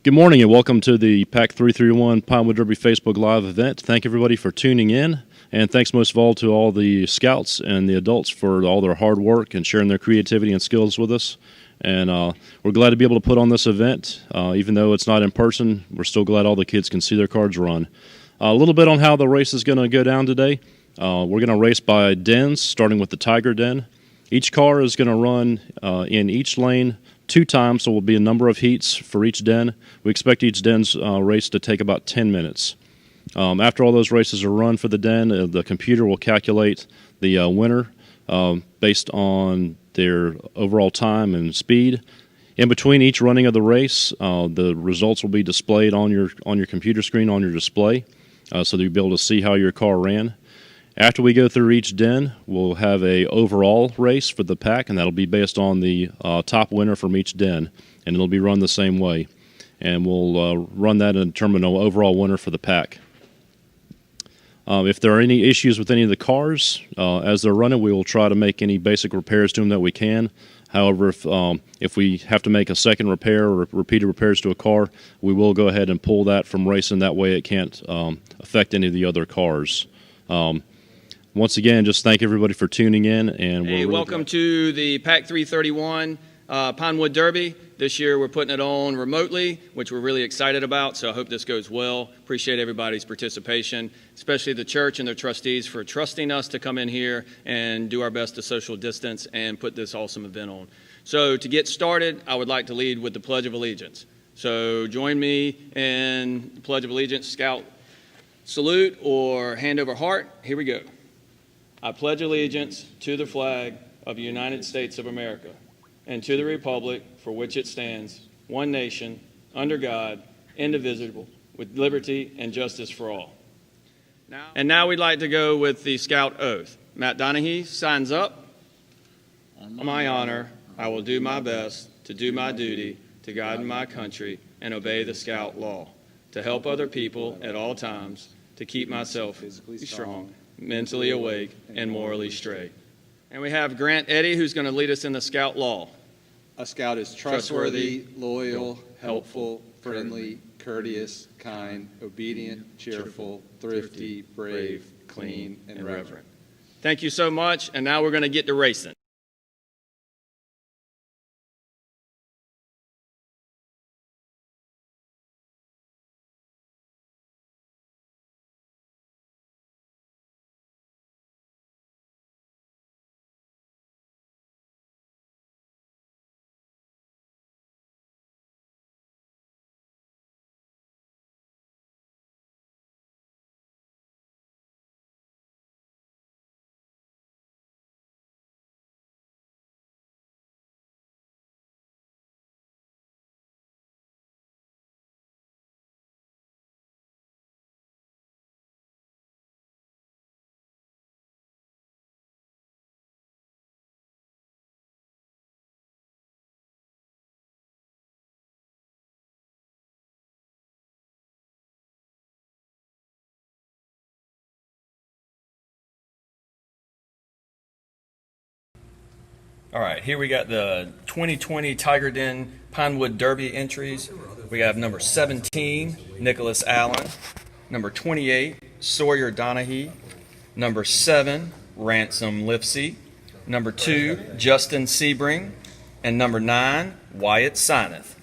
Good morning and welcome to the Pack 331 Pinewood Derby Facebook Live event. Thank everybody for tuning in, and thanks most of all to all the scouts and the adults for all their hard work and sharing their creativity and skills with us. And we're glad to be able to put on this event. Even though it's not in person, we're still glad all the kids can see their cards run. A little bit on how the race is going to go down today. We're going to race by dens, starting with the Tiger Den. Each car is going to run in each lane 2 times, so will be a number of heats for each den. We expect each den's race to take about 10 minutes. After all those races are run for the den, the computer will calculate the winner based on their overall time and speed. In between each running of the race, the results will be displayed on your computer screen on your display, so that you'll be able to see how your car ran. After we go through each den, we'll have a overall race for the pack, and that'll be based on the top winner from each den, and it'll be run the same way. And we'll run that and determine an overall winner for the pack. If there are any issues with any of the cars as they're running, we will try to make any basic repairs to them that we can. However, if we have to make a second repair or repeated repairs to a car, we will go ahead and pull that from racing. That way it can't affect any of the other cars. Once again, just thank everybody for tuning in. And hey, welcome to the Pack 331 Pinewood Derby. This year we're putting it on remotely, which we're really excited about, so I hope this goes well. Appreciate everybody's participation, especially the church and their trustees for trusting us to come in here and do our best to social distance and put this awesome event on. So to get started, I would like to lead with the Pledge of Allegiance. So join me in the Pledge of Allegiance, Scout salute or hand over heart. Here we go. I pledge allegiance to the flag of the United States of America and to the republic for which it stands, one nation, under God, indivisible, with liberty and justice for all. Now we'd like to go with the Scout Oath. Matt Donahue signs up. On my honor, I will do my best to do my duty to God and my country and obey the Scout law, to help other people at all times, to keep myself physically strong, mentally awake, and morally straight. And we have Grant Eddy, who's going to lead us in the Scout Law. A Scout is trustworthy, loyal, helpful, friendly, courteous, kind, obedient, cheerful, thrifty, brave, clean, and reverent. Thank you so much, and now we're going to get to racing. All right, here we got the 2020 Tiger Den Pinewood Derby entries. We have number 17, Nicholas Allen. Number 28, Sawyer Donahue. Number 7, Ransom Lipsey. Number 2, Justin Sebring. And number 9, Wyatt Sineth.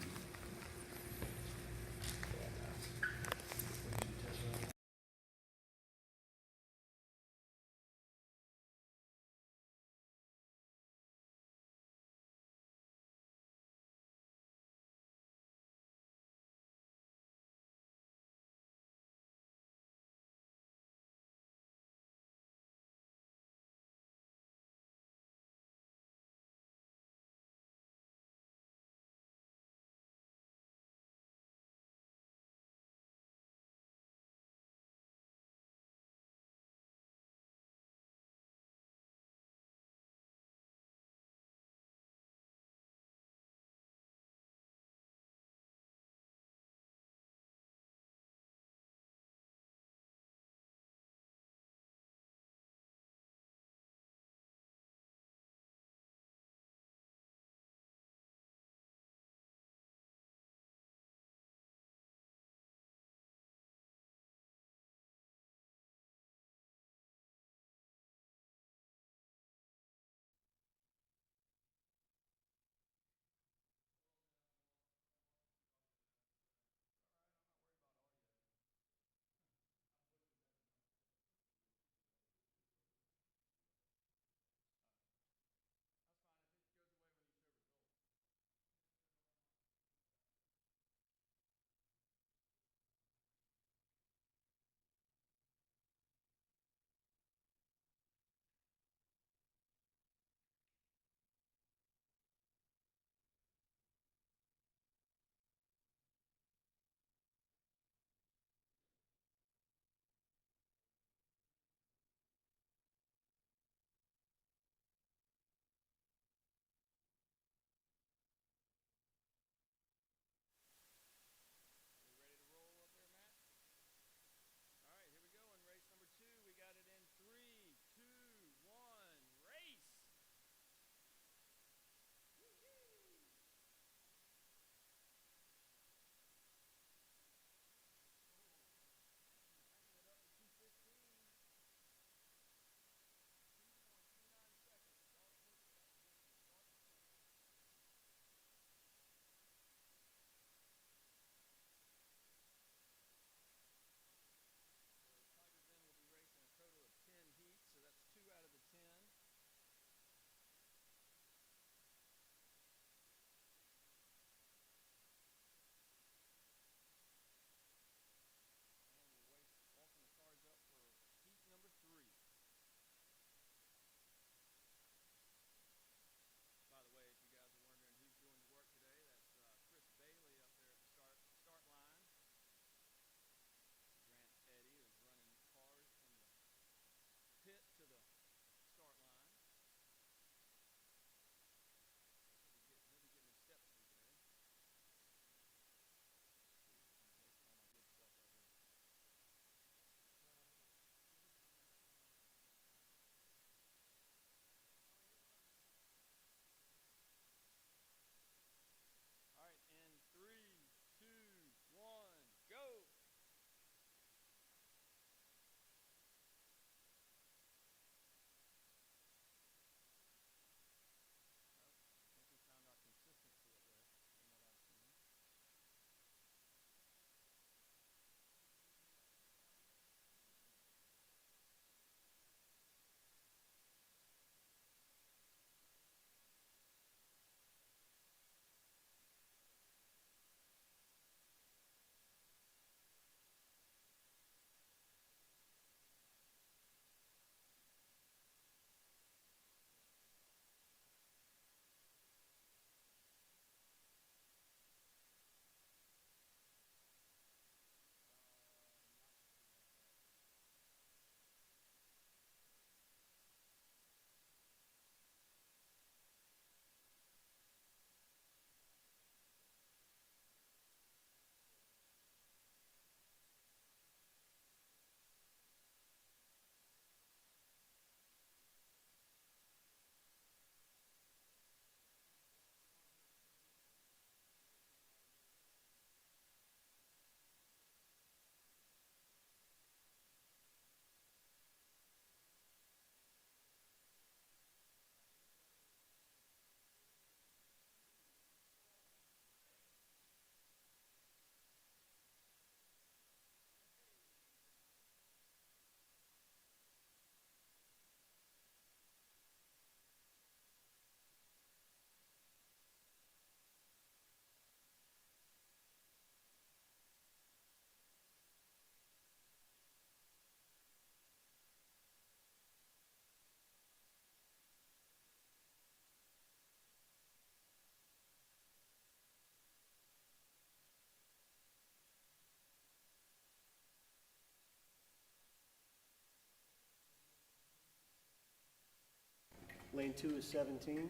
Lane 2 is 17.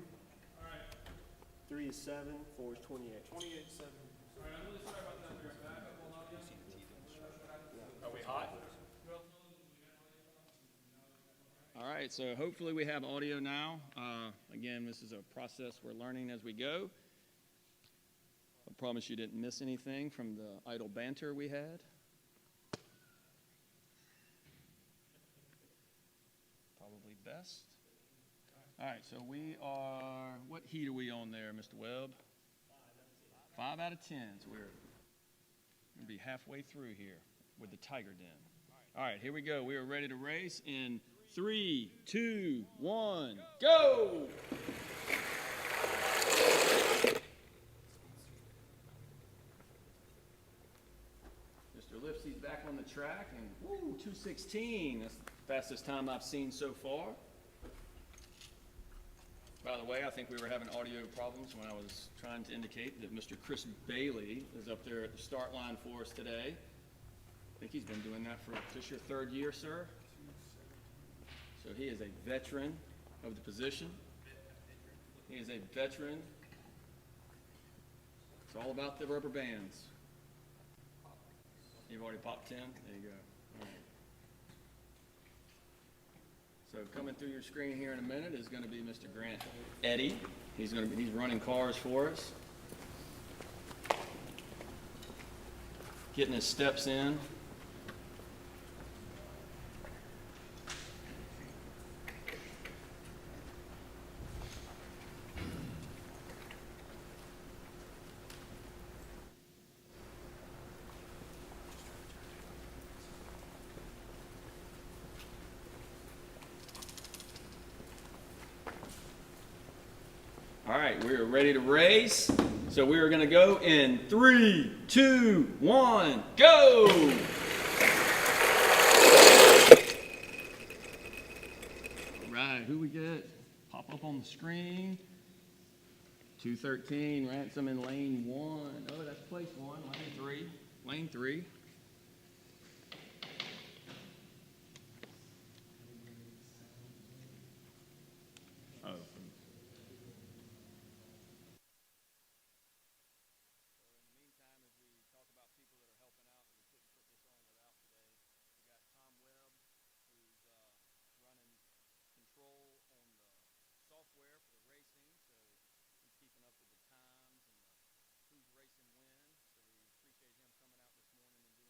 3 is 7, 4 is 28. 28, 7. All right, I'm really sorry about that. We're back up on audio. Are we hot? All right, so hopefully we have audio now. Again, this is a process we're learning as we go. I promise you didn't miss anything from the idle banter we had. Probably best. All right, so we are, what heat are we on there, Mr. Webb? 5 out of 10. So we're going to be halfway through here with the Tiger Den. All right, here we go. We are ready to race in 3, 2, 1, go! Mr. Lipsy's back on the track, and woo, 2:16. That's the fastest time I've seen so far. By the way, I think we were having audio problems when I was trying to indicate that Mr. Chris Bailey is up there at the start line for us today. I think he's been doing that for just your 3rd year, sir. So he is a veteran of the position. He is a veteran. It's all about the rubber bands. You've already popped 10? There you go. All right. So coming through your screen here in a minute is going to be Mr. Grant Eddy. He's running cars for us. Getting his steps in. All right, we are ready to race. So we are going to go in 3, 2, 1, go! All right, who we get? Pop up on the screen. 213, Ransom in lane 1. Oh, that's place 1, lane 3. Lane 3. Racing when, so we appreciate him coming out this morning and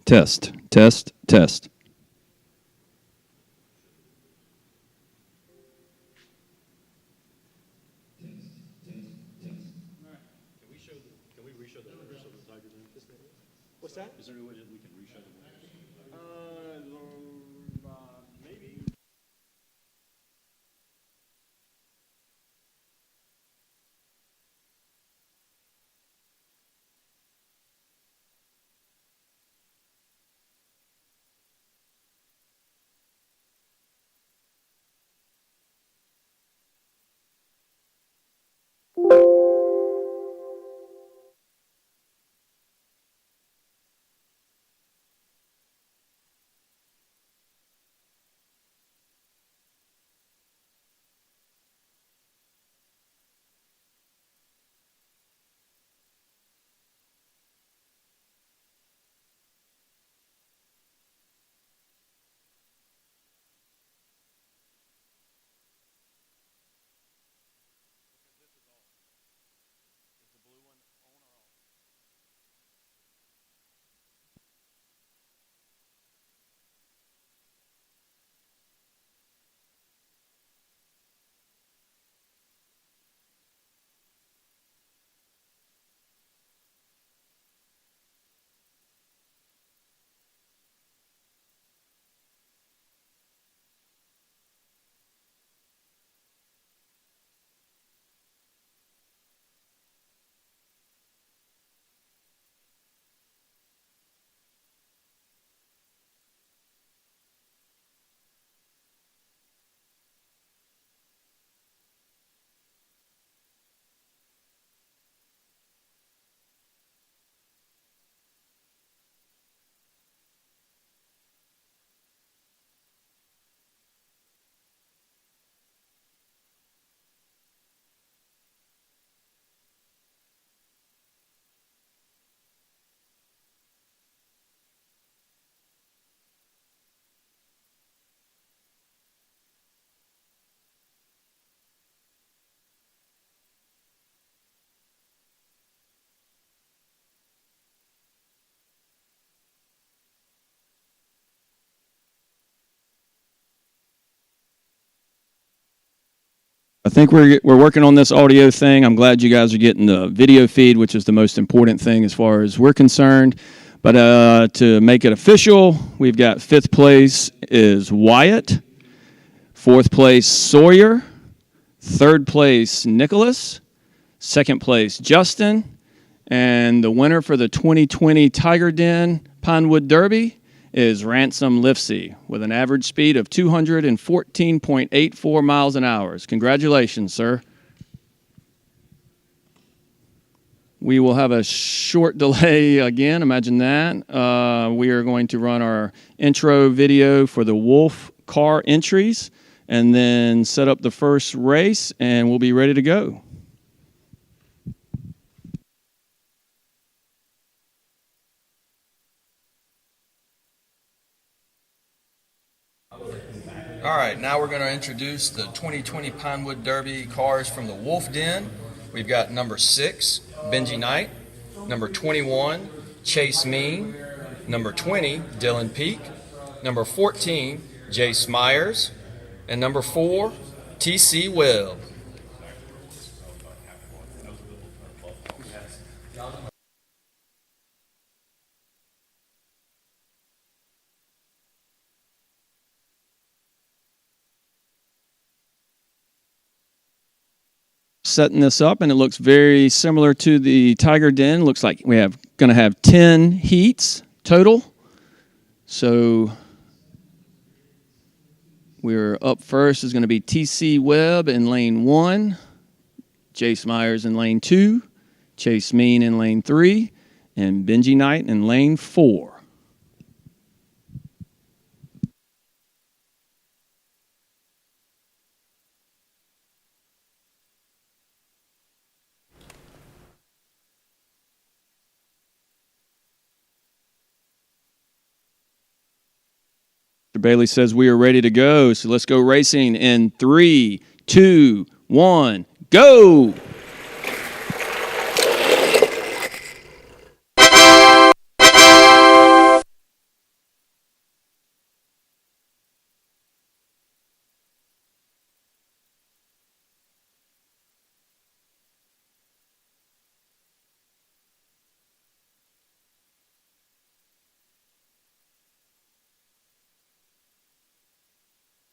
Test, test, test. What's that? Is there any way that we can reshow the Maybe. I think we're working on this audio thing. I'm glad you guys are getting the video feed, which is the most important thing as far as we're concerned. But to make it official, we've got fifth place is Wyatt, fourth place Sawyer, third place Nicholas, second place Justin, and the winner for the 2020 Tiger Den Pinewood Derby is Ransom Lifsey with an average speed of 214.84 miles an hour. Congratulations, sir. We will have a short delay again, imagine that. We are going to run our intro video for the Wolf car entries and then set up the first race, and we'll be ready to go. All right, now we're going to introduce the 2020 Pinewood Derby cars from the Wolf Den. We've got number 6, Benji Knight, number 21, Chase Mean, number 20, Dylan Peak, number 14, Jace Myers, and number 4, TC Webb. Setting this up, and it looks very similar to the Tiger Den. Looks like we have going to have 10 heats total. So we're up first is going to be TC Webb in lane 1, Jace Myers in lane 2, Chase Mean in lane 3, and Benji Knight in lane 4. Mr. Bailey says we are ready to go, so let's go racing in 3, 2, 1, go!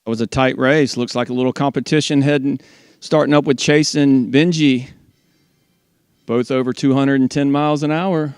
That was a tight race. Looks like a little competition starting up with Chase and Benji, both over 210 miles an hour.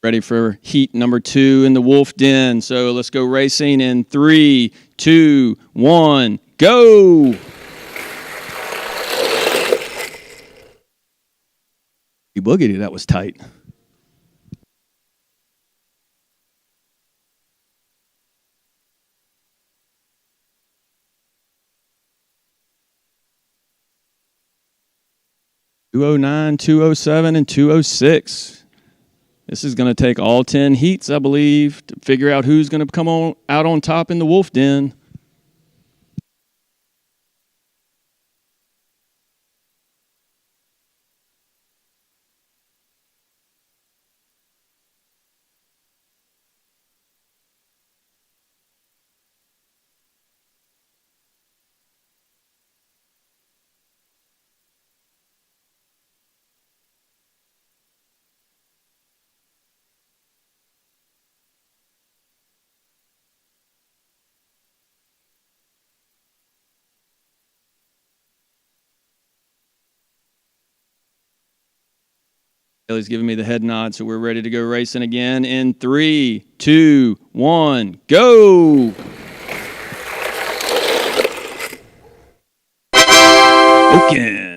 Ready for heat number 2 in the Wolf Den. So let's go racing in 3, 2, 1, go! You boogity, that was tight. .209, 207, and 206. This is going to take all 10 heats, I believe, to figure out who's going to come out on top in the Wolf Den. He's giving me the head nod, so we're ready to go racing again in 3, 2, 1, go! Oaken.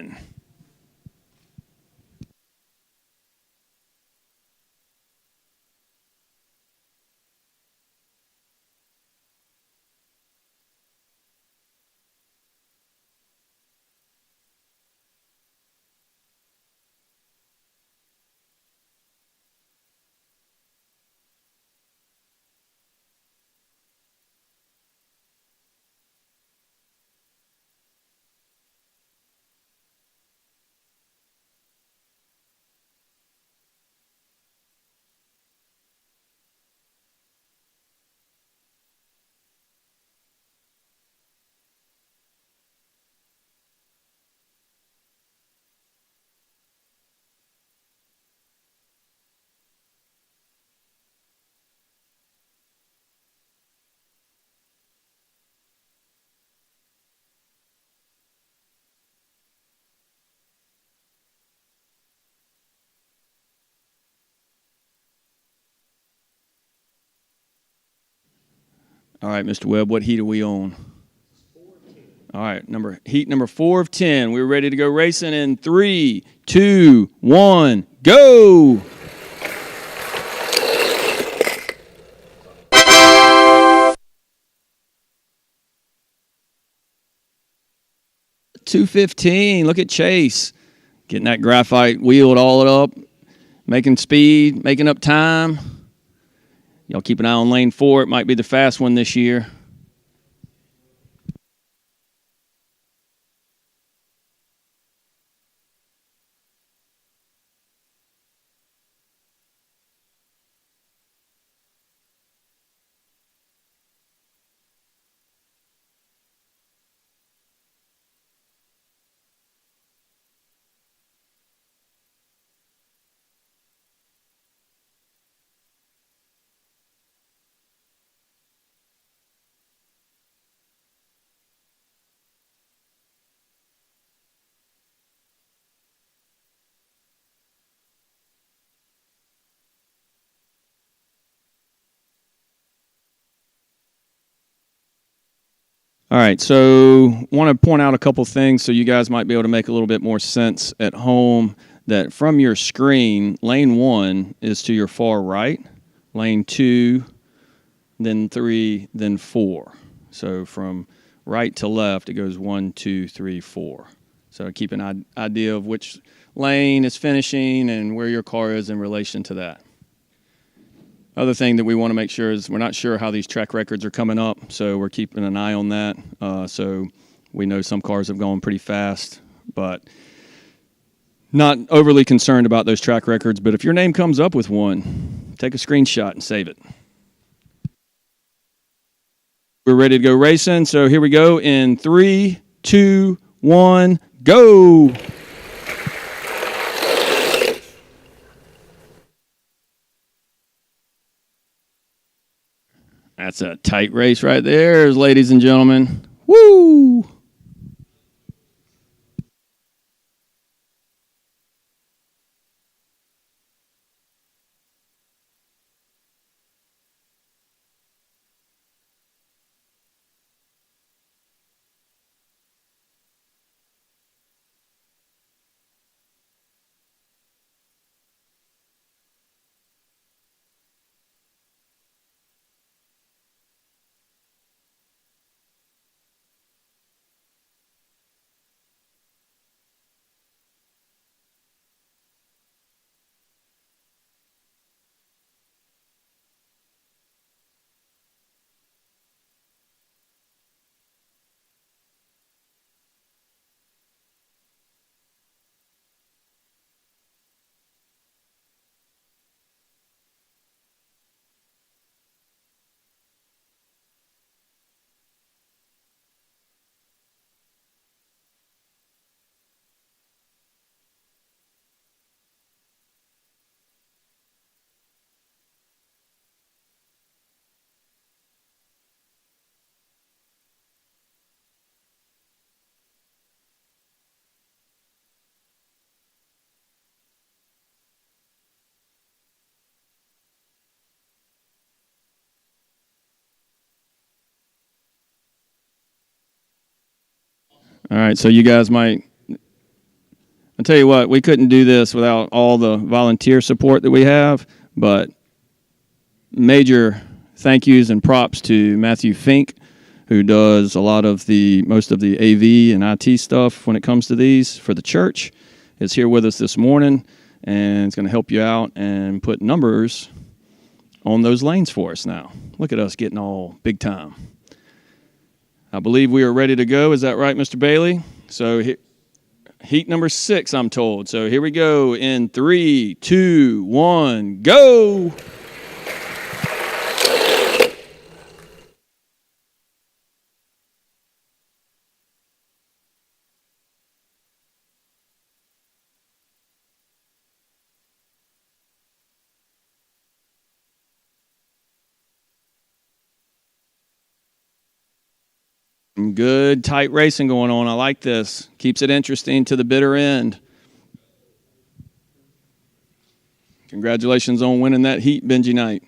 All right, Mr. Webb, what heat are we on? All right, heat number 4 of 10. We're ready to go racing in 3, 2, 1, go! .215. Look at Chase getting that graphite wheeled all up, making speed, making up time. Y'all keep an eye on lane 4. It might be the fast one this year. All right, so want to point out a couple things so you guys might be able to make a little bit more sense at home. That from your screen, lane 1 is to your far right, lane 2, then 3, then 4. So from right to left, it goes 1, 2, 3, 4. So keep an idea of which lane is finishing and where your car is in relation to that. Other thing that we want to make sure is we're not sure how these track records are coming up, so we're keeping an eye on that. So we know some cars have gone pretty fast, but not overly concerned about those track records. But if your name comes up with one, take a screenshot and save it. We're ready to go racing, so here we go in 3, 2, 1, go! That's a tight race right there, ladies and gentlemen. Woo! All right, so you guys might, I'll tell you what, we couldn't do this without all the volunteer support that we have, but major thank yous and props to Matthew Fink, who does a lot of most of the AV and IT stuff when it comes to these for the church, is here with us this morning, and it's going to help you out and put numbers on those lanes for us now. Look at us getting all big time. I believe we are ready to go. Is that right, Mr. Bailey? So heat number 6, I'm told. So here we go in 3, 2, 1, go! Good, tight racing going on. I like this. Keeps it interesting to the bitter end. Congratulations on winning that heat, Benji Knight.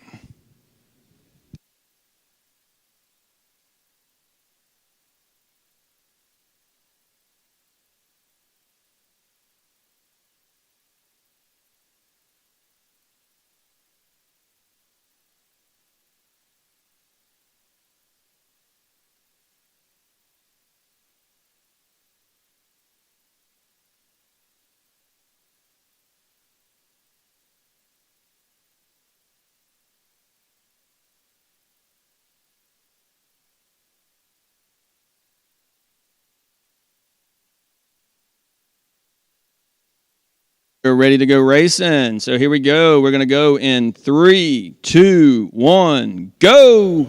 We're ready to go racing. So here we go. We're going to go in 3, 2, 1, go!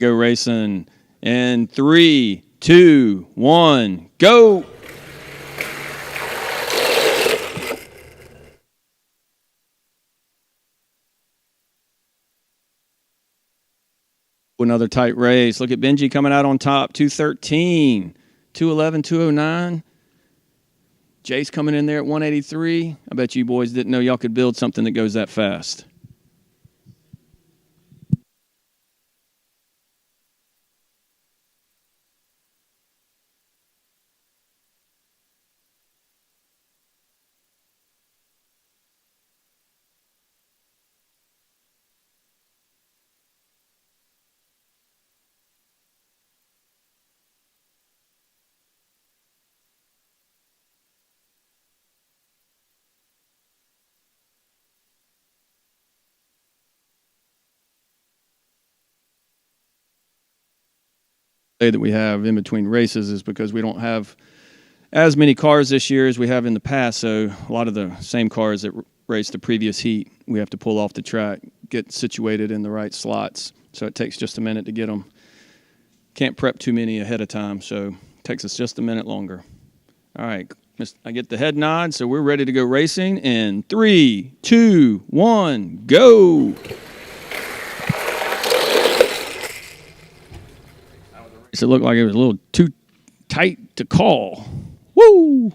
Go racing. And 3, 2, 1, go. Another tight race. Look at Benji coming out on top, 213, 211, 209. Jace coming in there at 183. I bet you boys didn't know y'all could build something that goes that fast. That we have in between races is because we don't have as many cars this year as we have in the past, so a lot of the same cars that raced the previous heat we have to pull off the track, get situated in the right slots, so it takes just a minute to get them. Can't prep too many ahead of time, so it takes us just a minute longer. All right, I get the head nod, so we're ready to go racing in 3, 2, 1, go. It looked like it was a little too tight to call. Woo!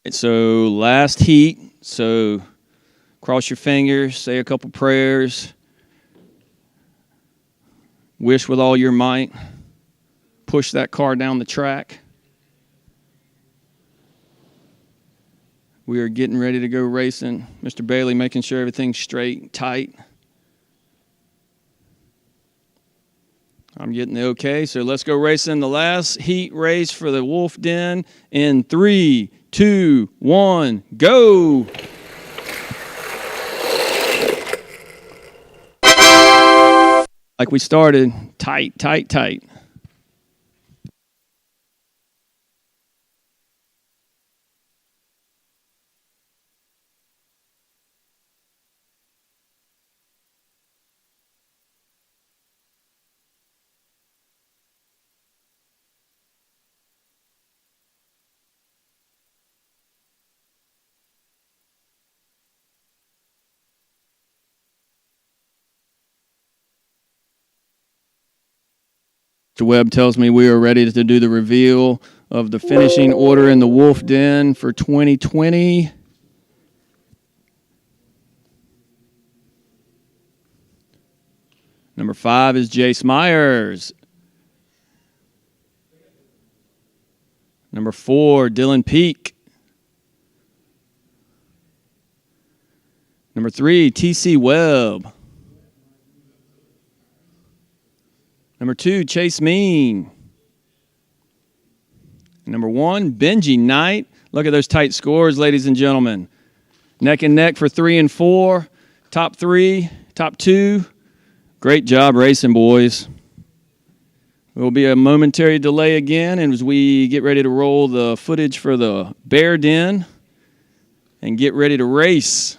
So last heat, so cross your fingers, say a couple prayers, wish with all your might, push that car down the track. We are getting ready to go racing. Mr. Bailey making sure everything's straight and tight. I'm getting the okay, so let's go racing the last heat race for the Wolf Den in 3, 2, 1, go! Like we started, tight, tight, tight. Mr. Webb tells me we are ready to do the reveal of the finishing order in the Wolf Den for 2020. Number 5 is Jace Myers. Number 4, Dylan Peak. Number 3, TC Webb. Number 2, Chase Mean. Number 1, Benji Knight. Look at those tight scores, ladies and gentlemen. Neck and neck for 3 and 4. Top 3, top 2. Great job racing, boys. There will be a momentary delay again as we get ready to roll the footage for the Bear Den and get ready to race.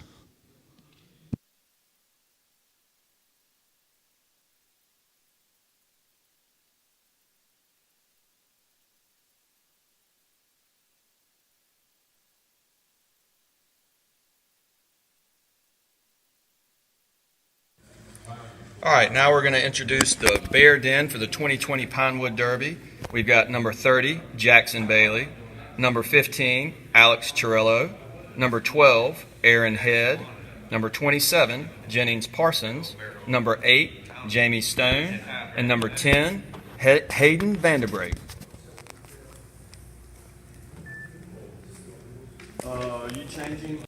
All right, now we're going to introduce the Bear Den for the 2020 Pinewood Derby. We've got number 30, Jackson Bailey. Number 15, Alex Chirillo. Number 12, Aaron Head. Number 27, Jennings Parsons. Number 8, Jamie Stone. And number 10, Hayden Vanderbrake. Are you changing?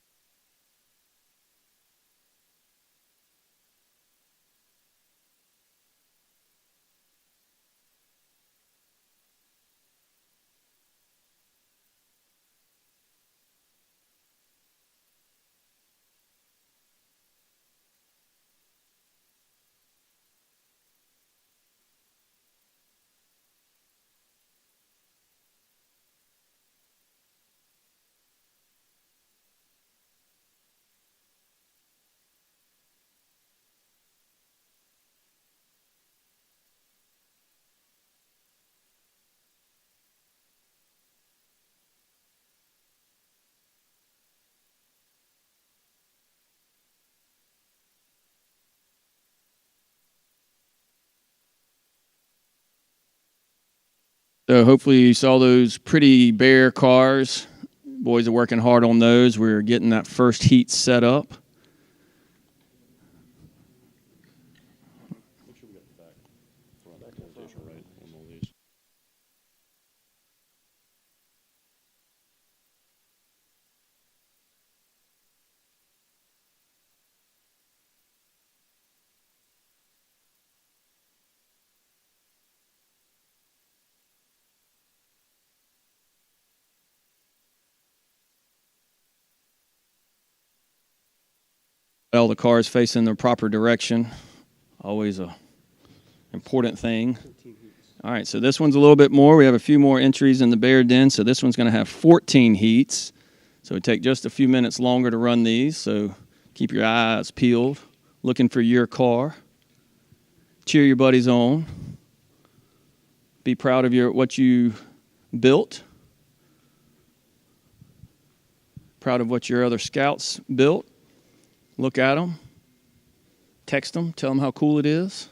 So hopefully you saw those pretty Bear cars. Boys are working hard on those. We're getting that first heat set up. All the cars facing the proper direction. Always a important thing. All right, so this one's a little bit more. We have a few more entries in the Bear Den, so this one's going to have 14 heats. So it take just a few minutes longer to run these, so keep your eyes peeled, looking for your car. Cheer your buddies on. Be proud of what you built. Proud of what your other scouts built. Look at them. Text them. Tell them how cool it is.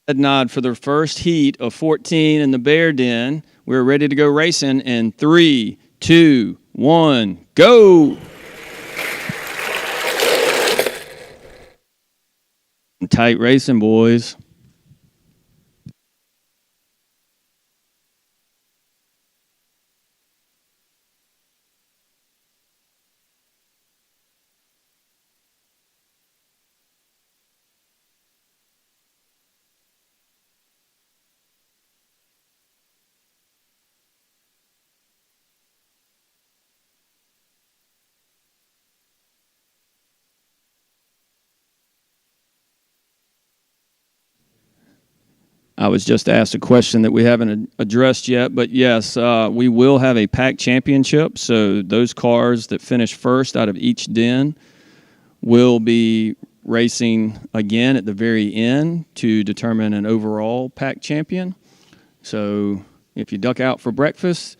Head nod for the first heat of 14 in the Bear Den. We're ready to go racing in 3, 2, 1, go! Tight racing, boys. I was just asked a question that we haven't addressed yet, but yes, we will have a pack championship. So those cars that finish first out of each den will be racing again at the very end to determine an overall pack champion. So if you duck out for breakfast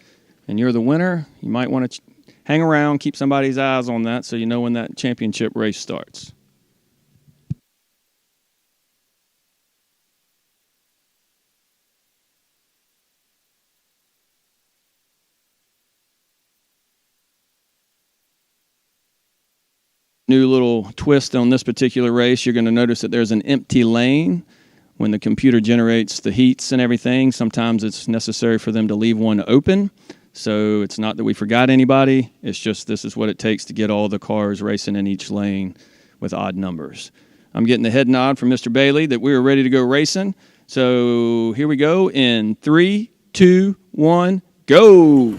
and you're the winner, you might want to hang around, keep somebody's eyes on that so you know when that championship race starts. New little twist on this particular race, you're going to notice that there's an empty lane. When the computer generates the heats and everything, sometimes it's necessary for them to leave one open. So it's not that we forgot anybody. It's just this is what it takes to get all the cars racing in each lane with odd numbers. I'm getting the head nod from Mr. Bailey that we are ready to go racing. So here we go in 3, 2, 1, go!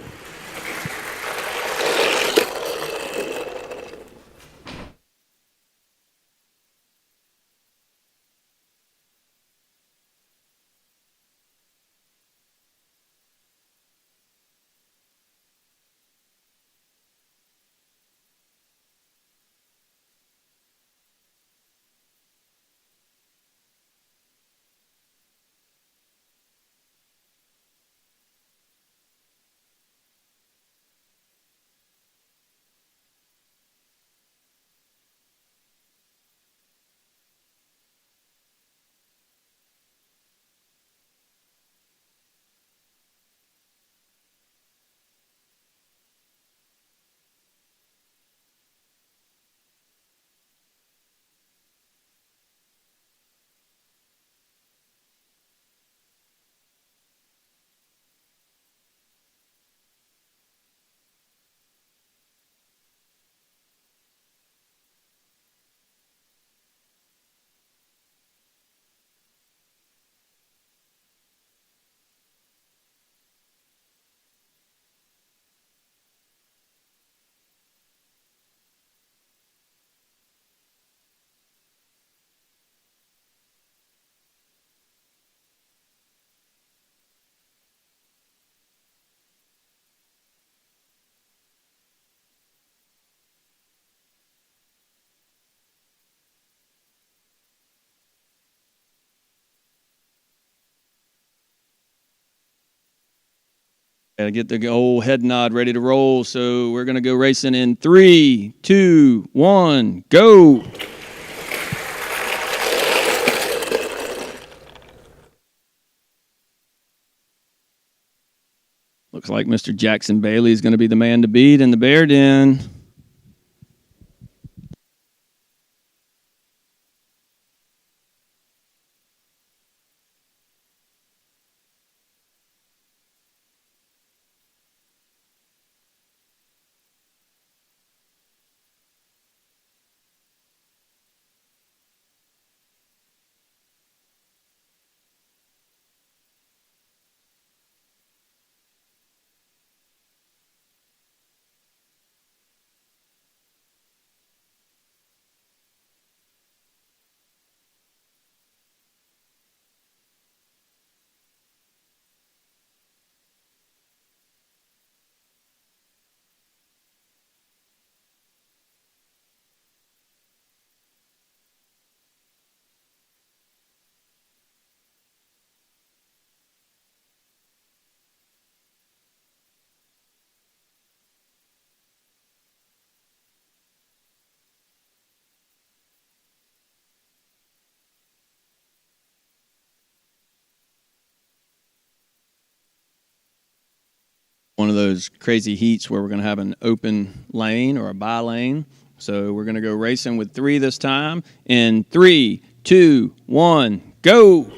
Gotta get the old head nod ready to roll. So we're gonna go racing in 3, 2, 1, go. Looks like Mr. Jackson Bailey is going to be the man to beat in the Bear Den. One of those crazy heats where we're going to have an open lane or a by lane. So we're going to go racing with 3 this time. In 3, 2, 1, go.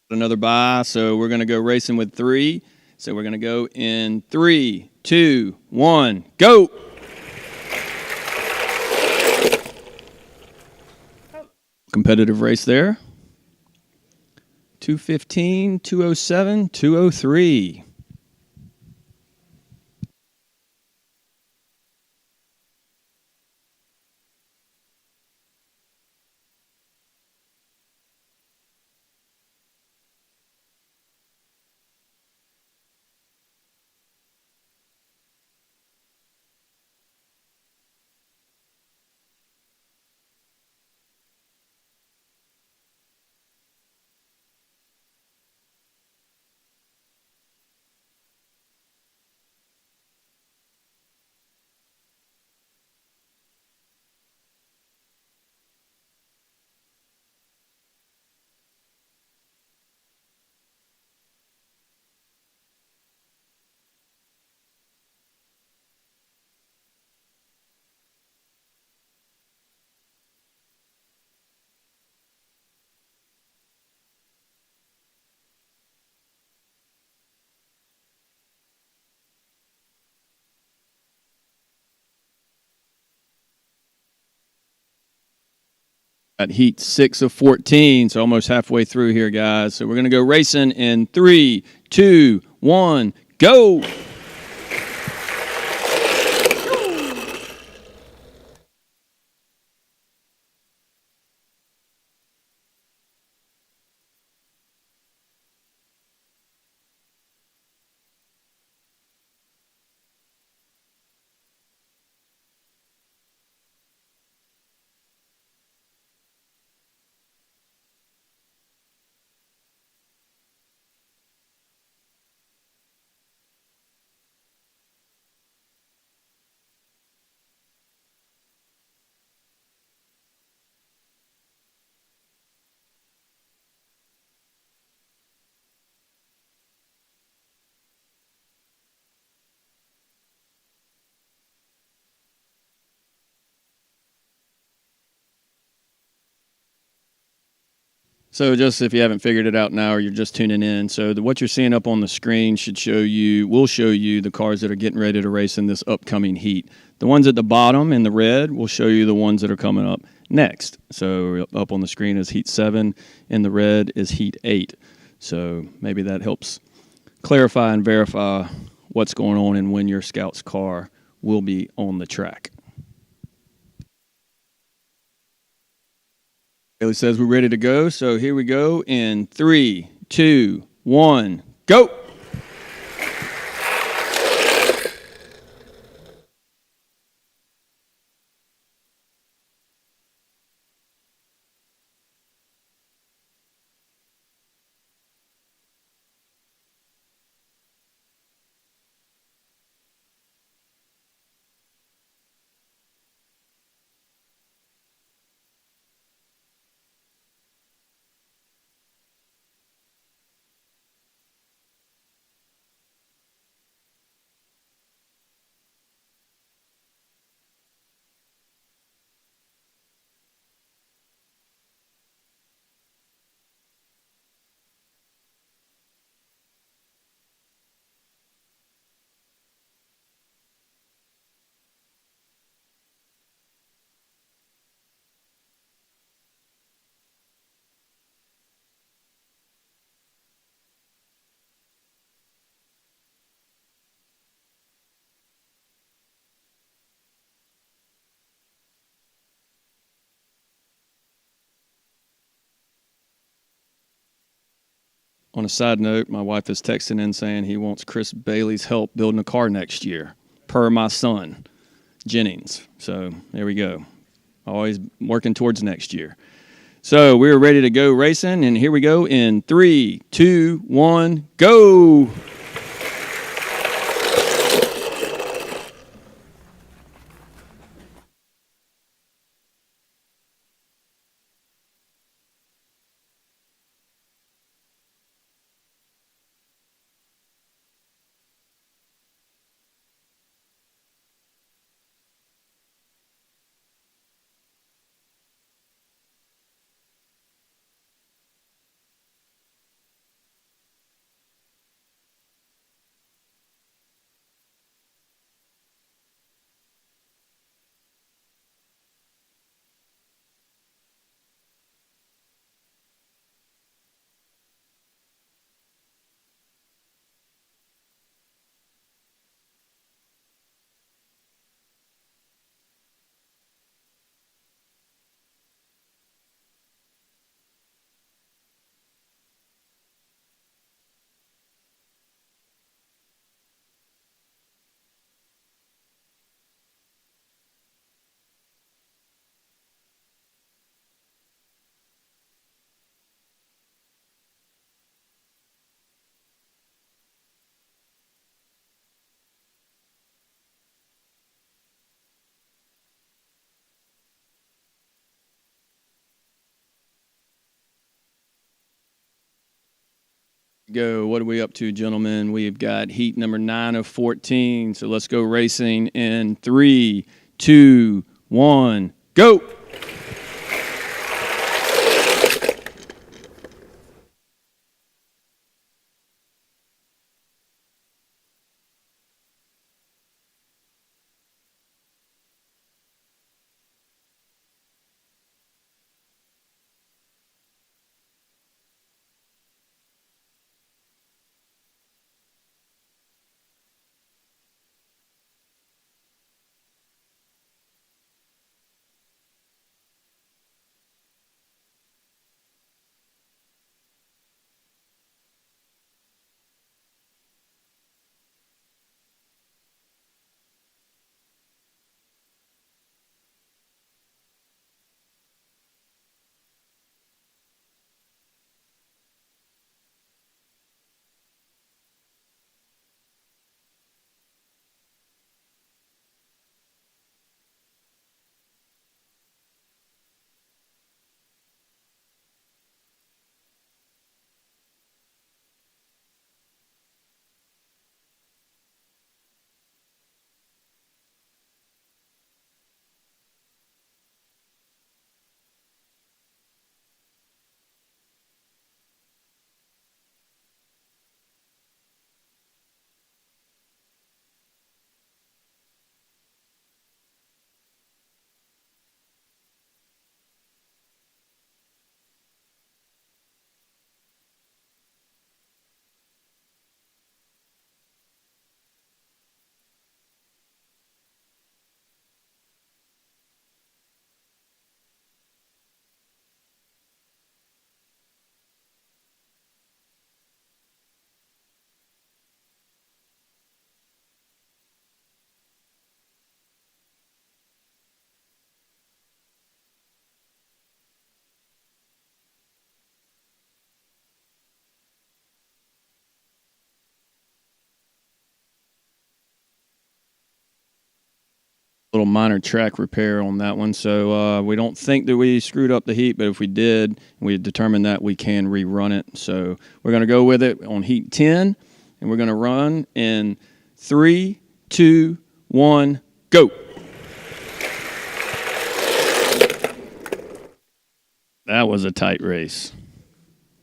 Another bye, so we're going to go racing with 3. So we're going to go in 3, 2, 1, go. Competitive race there. 2:15, 2:07, 2:03. At heat 6 of 14, so almost halfway through here, guys. So we're going to go racing in 3, 2, 1, go. So just if you haven't figured it out now or you're just tuning in, so what you're seeing up on the screen will show you the cars that are getting ready to race in this upcoming heat. The ones at the bottom in the red will show you the ones that are coming up next. So up on the screen is Heat 7, in the red is Heat 8. So maybe that helps clarify and verify what's going on and when your Scout's car will be on the track. Bailey says we're ready to go, so here we go in 3, 2, 1, go! On a side note, my wife is texting in saying he wants Chris Bailey's help building a car next year, per my son, Jennings. So there we go. Always working towards next year. So we're ready to go racing, and here we go in 3, 2, 1, go! Go. What are we up to, gentlemen? We've got heat number 9 of 14. So let's go racing in 3, 2, 1, go! little minor track repair on that one. So we don't think that we screwed up the heat, but if we did, we determined that we can rerun it. So we're going to go with it on heat 10, and we're going to run in 3, 2, 1, go. That was a tight race.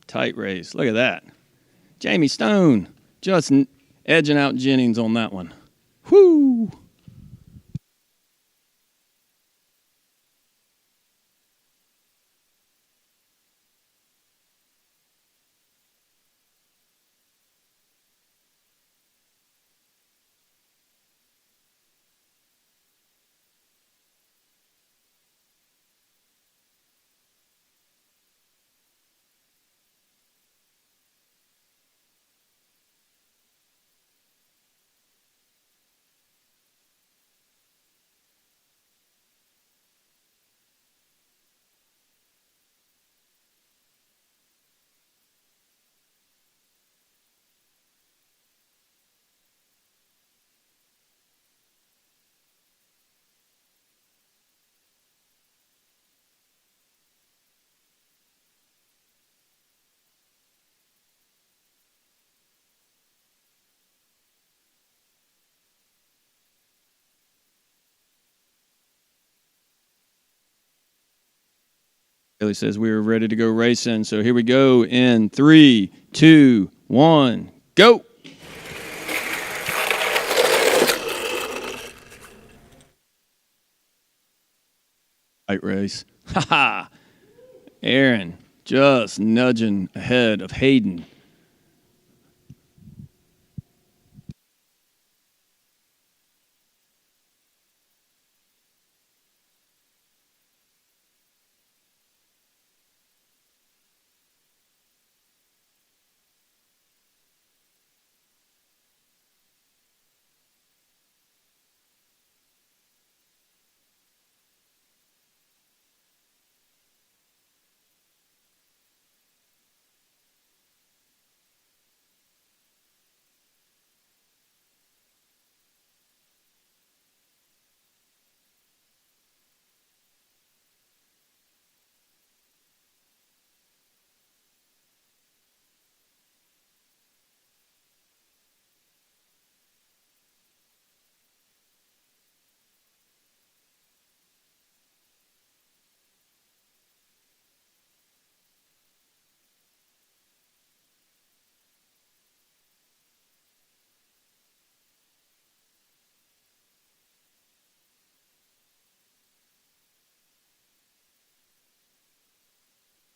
Tight race. Look at that. Jamie Stone just edging out Jennings on that one. Whoo! Billy says we were ready to go racing. So here we go in 3, 2, 1, go. Tight race. Ha ha. Aaron just nudging ahead of Hayden.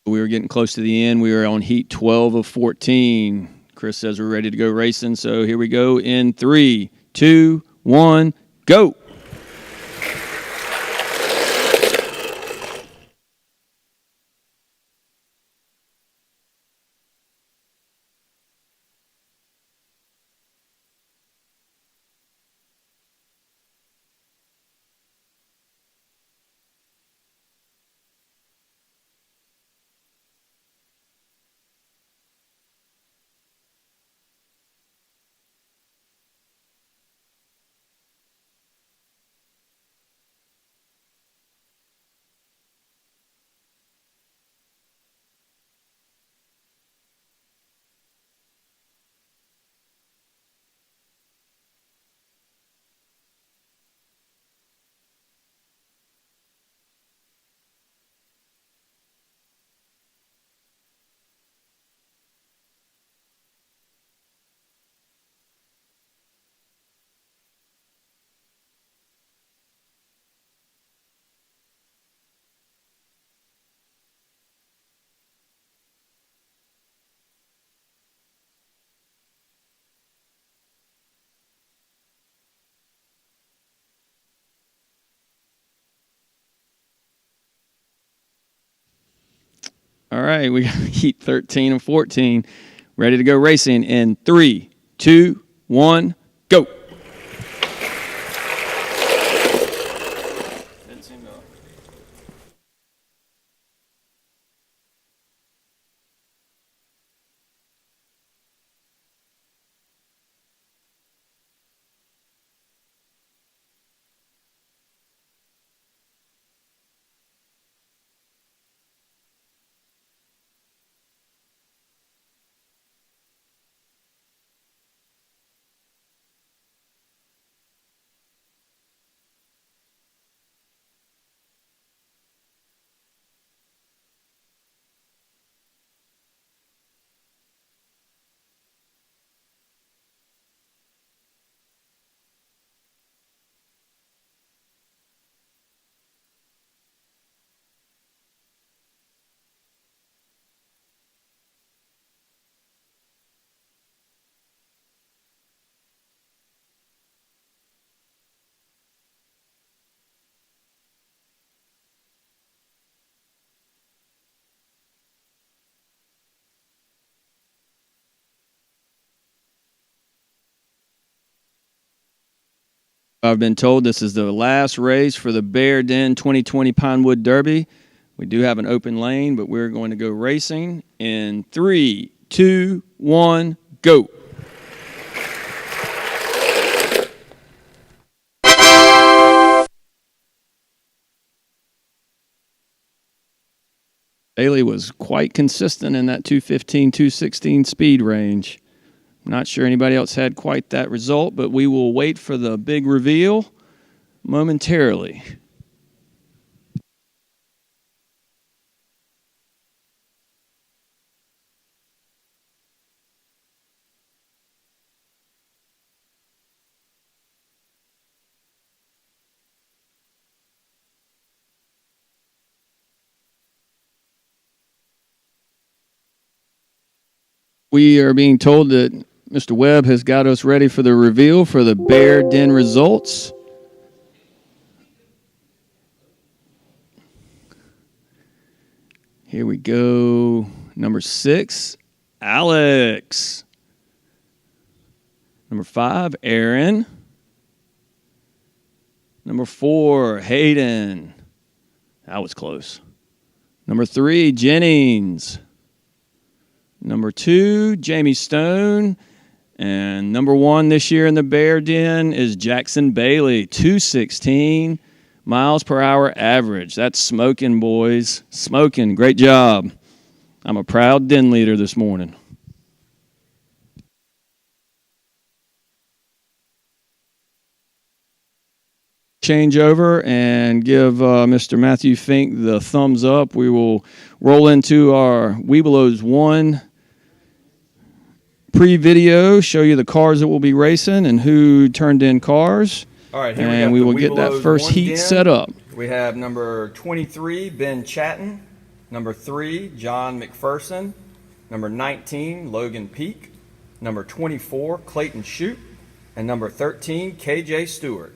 We were getting close to the end. We were on heat 12 of 14. Chris says we're ready to go racing. So here we go in 3, 2, 1, go. All right, we got heat 13 and 14. Ready to go racing in 3, 2, 1, go. I've been told this is the last race for the Bear Den 2020 Pinewood Derby. We do have an open lane, but we're going to go racing in 3, 2, 1, go. Bailey was quite consistent in that 215, 216 speed range. Not sure anybody else had quite that result, but we will wait for the big reveal momentarily. We are being told that Mr. Webb has got us ready for the reveal for the Bear Den results. Here we go. Number 6, Alex. Number 5, Aaron. Number 4, Hayden. That was close. Number 3, Jennings. Number 2, Jamie Stone. And number 1 this year in the Bear Den is Jackson Bailey, 216 miles per hour average. That's smoking, boys. Smoking. Great job. I'm a proud den leader this morning. Change over and give Mr. Matthew Fink the thumbs up. We will roll into our Webelos 1 pre-video, show you the cars that will be racing and who turned in cars. All right, here and we will get that first heat set up. We have number 23, Ben Chatton. Number 3, John McPherson. Number 19, Logan Peak. Number 24, Clayton Shoup. And number 13, KJ Stewart.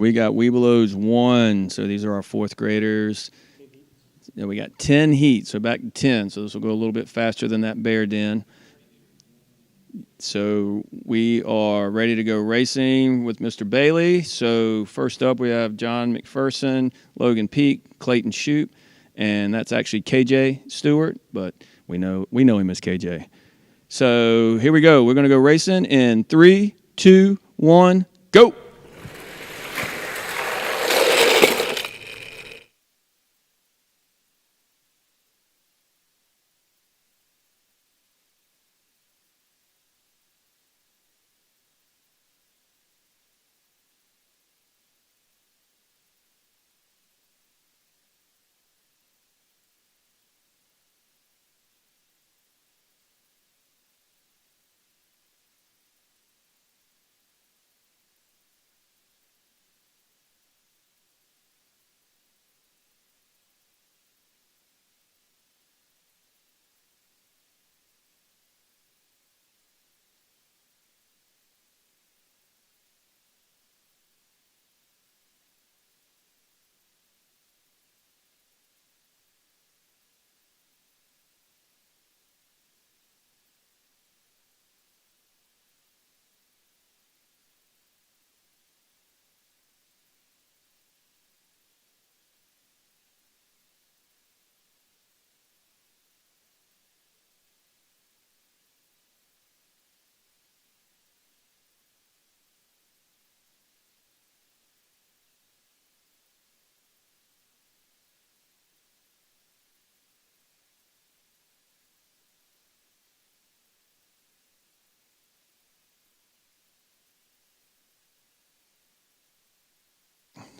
We got Webelos 1, so these are our 4th graders. Then we got 10 heats, so back to 10. So this will go a little bit faster than that Bear Den. So we are ready to go racing with Mr. Bailey. So first up we have John McPherson, Logan Peak, Clayton Shoup, and that's actually KJ Stewart, but we know him as KJ. So here we go. We're going to go racing in 3, 2, 1, go.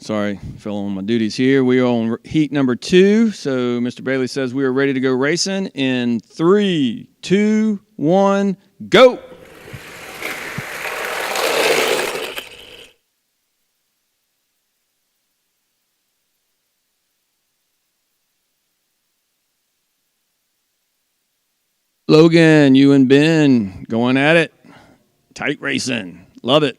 Sorry, fell on my duties here. We are on heat number 2. So Mr. Bailey says we are ready to go racing in 3, 2, 1, go. Logan, you and Ben going at it. Tight racing. Love it.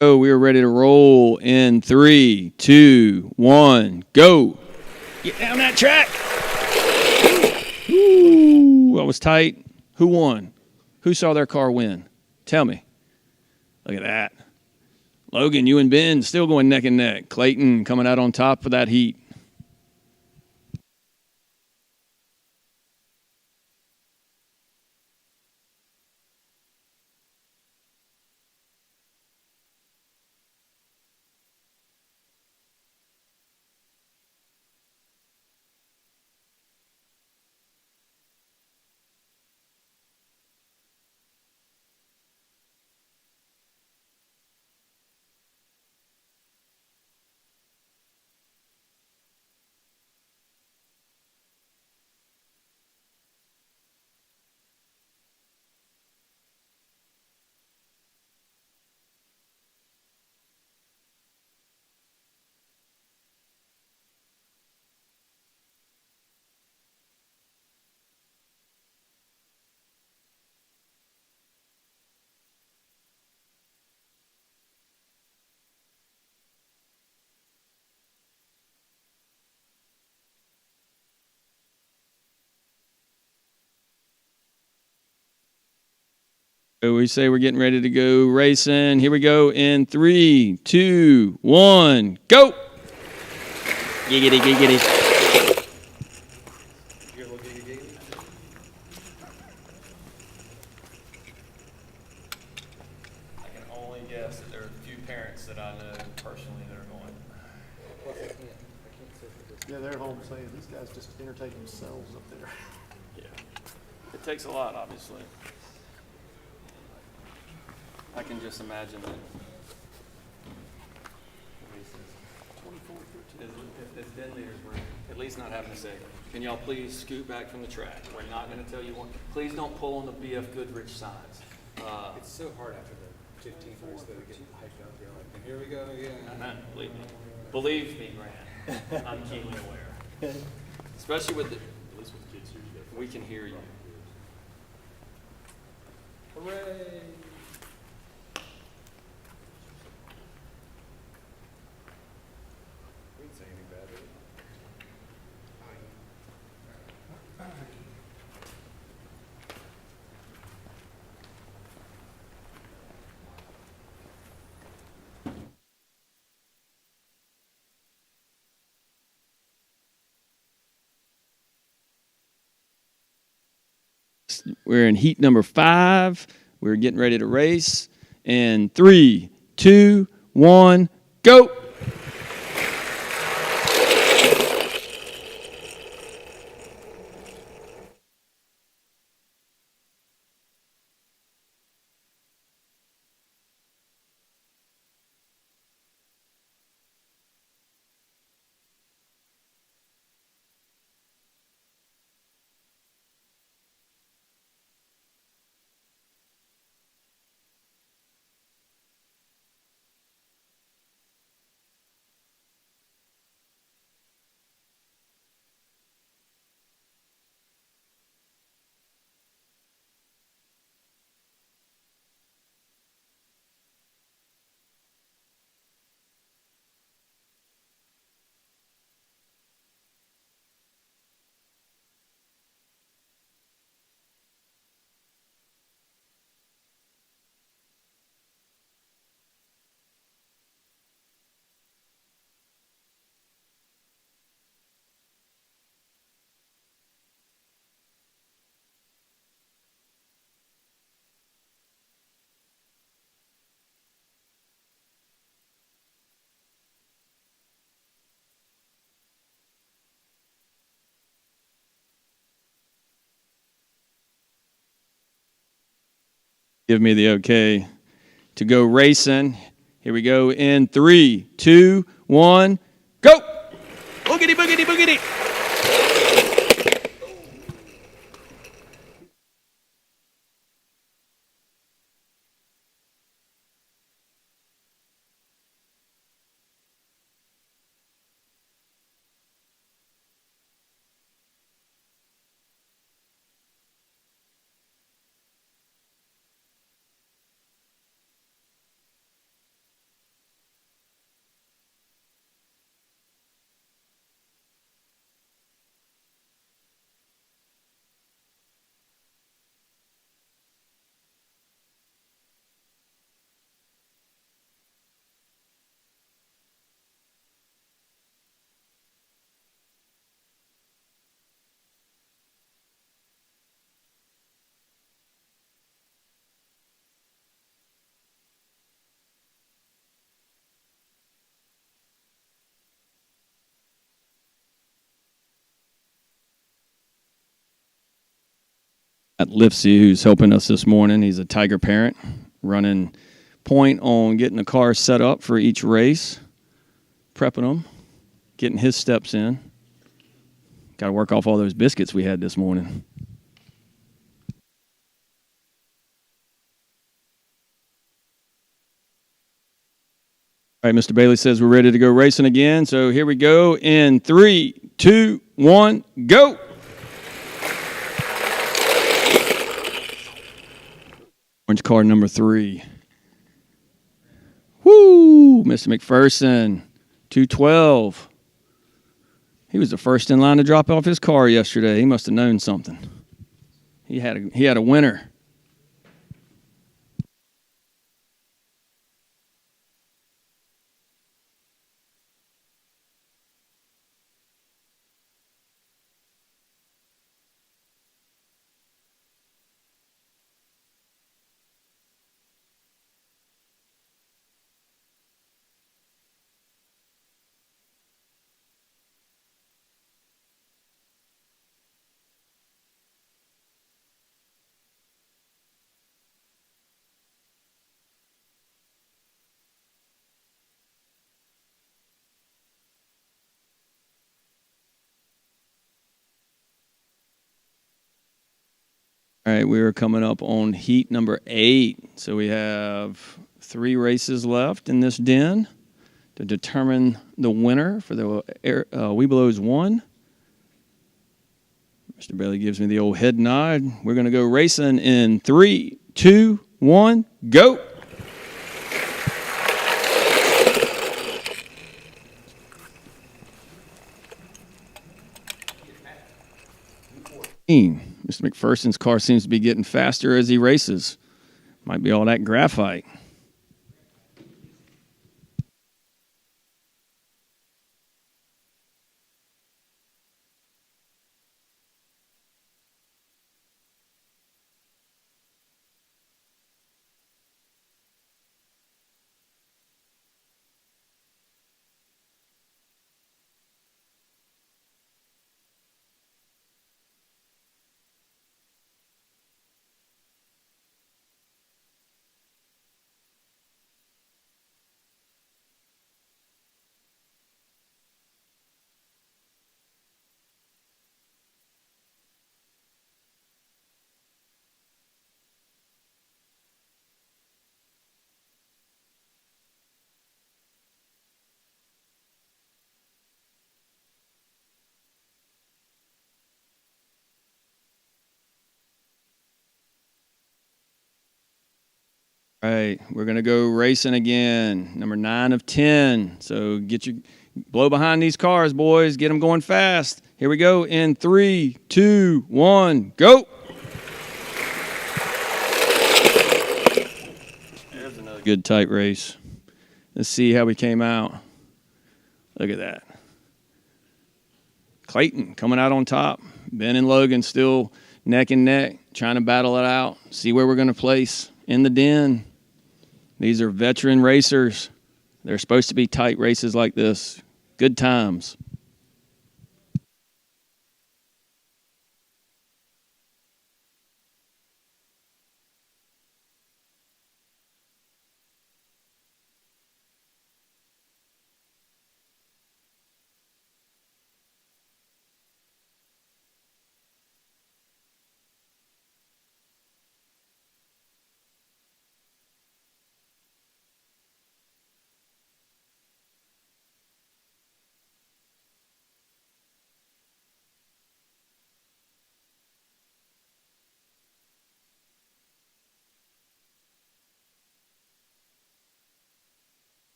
Oh, we are ready to roll in 3, 2, 1, go. Get down that track. Ooh, that was tight. Who won? Who saw their car win? Tell me. Look at that. Logan, you and Ben still going neck and neck. Clayton coming out on top for that heat. So we say we're getting ready to go racing. Here we go in 3, 2, 1, go. Giggity, giggity. I can only guess that there are a few parents that I know personally that are going. Yeah, they're at home saying, these guys just entertain themselves up there. Yeah. It takes a lot, obviously. I can just imagine that. As den leaders, we're at least not having to say, can y'all please scoot back from the track? We're not going to tell you one. Please don't pull on the BF Goodrich signs. It's so hard after the 15 race that it gets hyped up. You're like, here we go again. Believe me. Believe me, Grant. I'm keenly aware. Especially with the, at least with the kids here, we can hear you. Hooray! We didn't say anything bad, did we? We're in heat number 5. We're getting ready to race. And 3, 2, 1, go. give me the okay to go racing. Here we go in 3, 2, 1, go! Boogity, boogity, boogity. At Lipsy, who's helping us this morning. He's a Tiger parent, running point on getting the car set up for each race, prepping them, getting his steps in. Got to work off all those biscuits we had this morning. All right, Mr. Bailey says we're ready to go racing again. So here we go in 3, 2, 1, go! Orange car number 3. Woo! Mr. McPherson, 212. He was the first in line to drop off his car yesterday. He must have known something. He had a winner. All right, we are coming up on heat number 8. So we have 3 races left in this den to determine the winner for the Webelos 1. Mr. Bailey gives me the old head nod. We're going to go racing in 3, 2, 1, go! Mr. McPherson's car seems to be getting faster as he races. Might be all that graphite. All right, we're going to go racing again. Number 9 of 10. So blow behind these cars, boys. Get them going fast. Here we go in 3, 2, 1, go. There's another good tight race. Let's see how we came out. Look at that. Clayton coming out on top. Ben and Logan still neck and neck, trying to battle it out. See where we're going to place in the den. These are veteran racers. They're supposed to be tight races like this. Good times.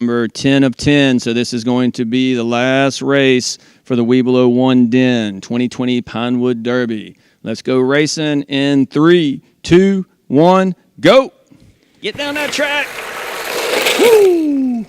Number 10 of 10. So this is going to be the last race for the Webelow 1 Den 2020 Pinewood Derby. Let's go racing in 3, 2, 1, go! Get down that track! Woo!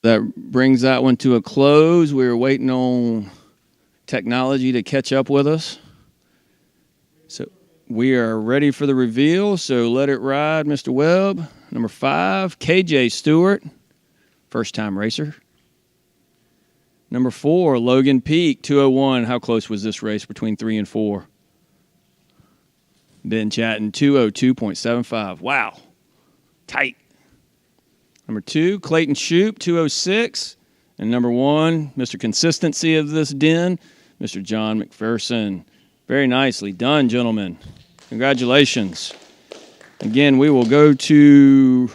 That brings that one to a close. We're waiting on technology to catch up with us. So we are ready for the reveal. So let it ride, Mr. Webb. Number 5, KJ Stewart, first-time racer. Number 4, Logan Peak, 201. How close was this race between 3 and 4? Ben Chatton, 202.75. Wow. Tight. Number 2, Clayton Shoup, 206. And number 1, Mr. Consistency of this den, Mr. John McPherson. Very nicely done, gentlemen. Congratulations. Again, we will go to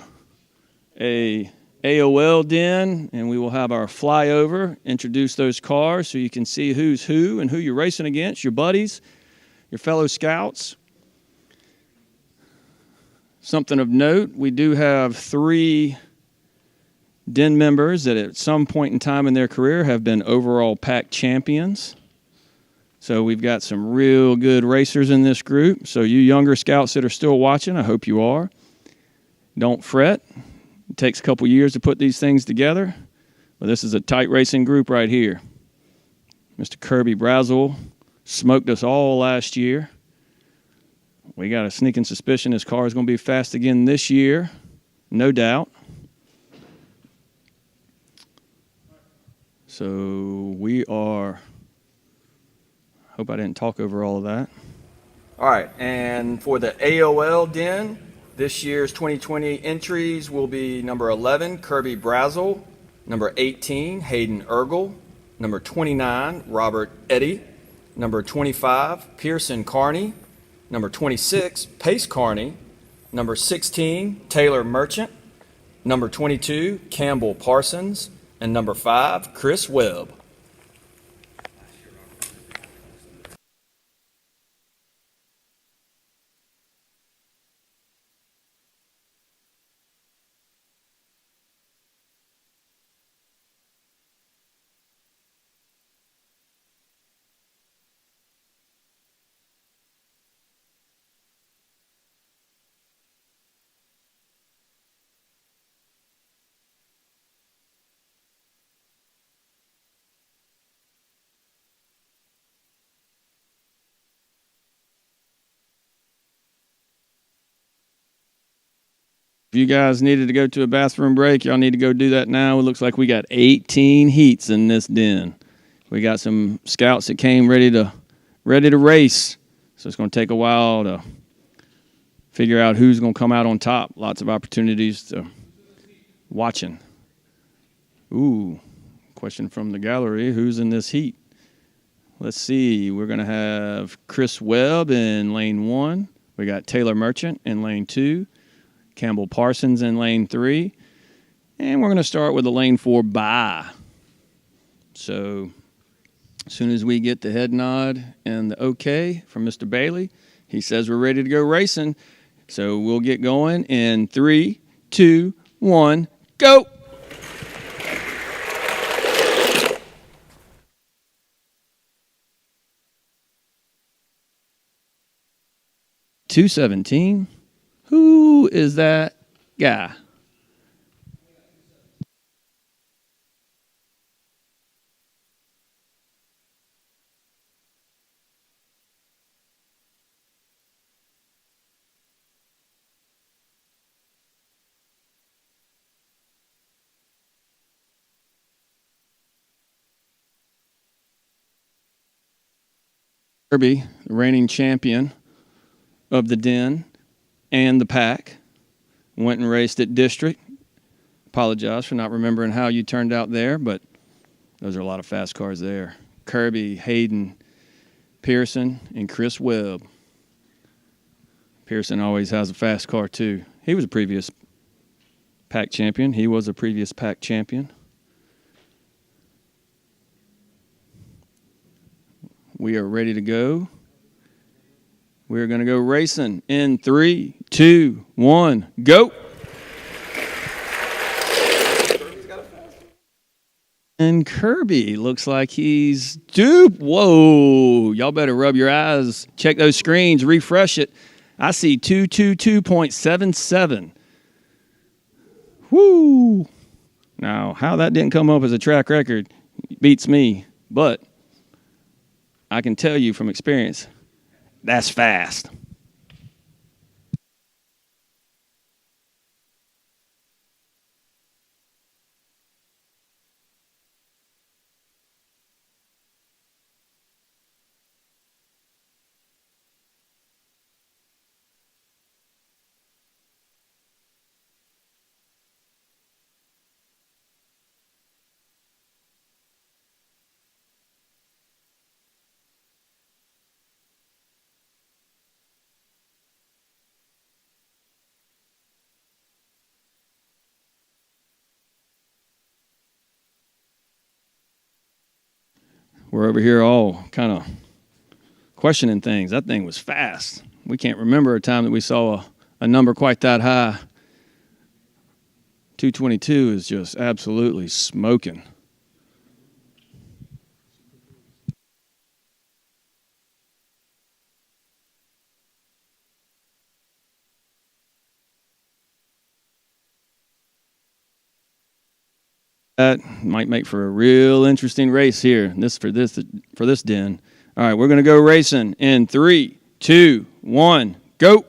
a AOL den, and we will have our flyover, introduce those cars so you can see who's who and who you're racing against, your buddies, your fellow scouts. Something of note, we do have 3 den members that at some point in time in their career have been overall pack champions. So we've got some real good racers in this group. So you younger scouts that are still watching, I hope you are. Don't fret. It takes a couple years to put these things together. But this is a tight racing group right here. Mr. Kirby Brazel smoked us all last year. We got a sneaking suspicion his car is going to be fast again this year. No doubt. So we are, hope I didn't talk over all of that. All right, and for the AOL Den, this year's 2020 entries will be number 11, Kirby Brazel, number 18, Hayden Ergel, number 29, Robert Eddy, number 25, Pearson Carney, number 26, Pace Carney, number 16, Taylor Merchant, number 22, Campbell Parsons, and number 5, Chris Webb. If you guys needed to go to a bathroom break, y'all need to go do that now. It looks like we got 18 heats in this den. We got some scouts that came ready to race. So it's going to take a while to figure out who's going to come out on top. Lots of opportunities to watching. Ooh, question from the gallery. Who's in this heat? Let's see. We're going to have Chris Webb in lane 1. We got Taylor Merchant in lane 2. Campbell Parsons in lane 3. And we're going to start with the lane 4 bye. So as soon as we get the head nod and the okay from Mr. Bailey, he says we're ready to go racing. So we'll get going in 3, 2, 1, go! $217. Who is that guy? Kirby, the reigning champion of the Den and the pack, went and raced at District. Apologize for not remembering how you turned out there, but those are a lot of fast cars there. Kirby, Hayden, Pearson, and Chris Webb. Pearson always has a fast car, too. He was a previous pack champion. He was a previous pack champion. We are ready to go. We're going to go racing in 3, 2, 1, go. And Kirby looks like he's dupe. Whoa. Y'all better rub your eyes. Check those screens. Refresh it. I see 222.77. Whoo. Now, how that didn't come up as a track record beats me. But I can tell you from experience, that's fast. We're over here all kind of questioning things. That thing was fast. We can't remember a time that we saw a number quite that high. 222 is just absolutely smoking. That might make for a real interesting race here. For this Den. All right, we're going to go racing in 3, 2, 1, go.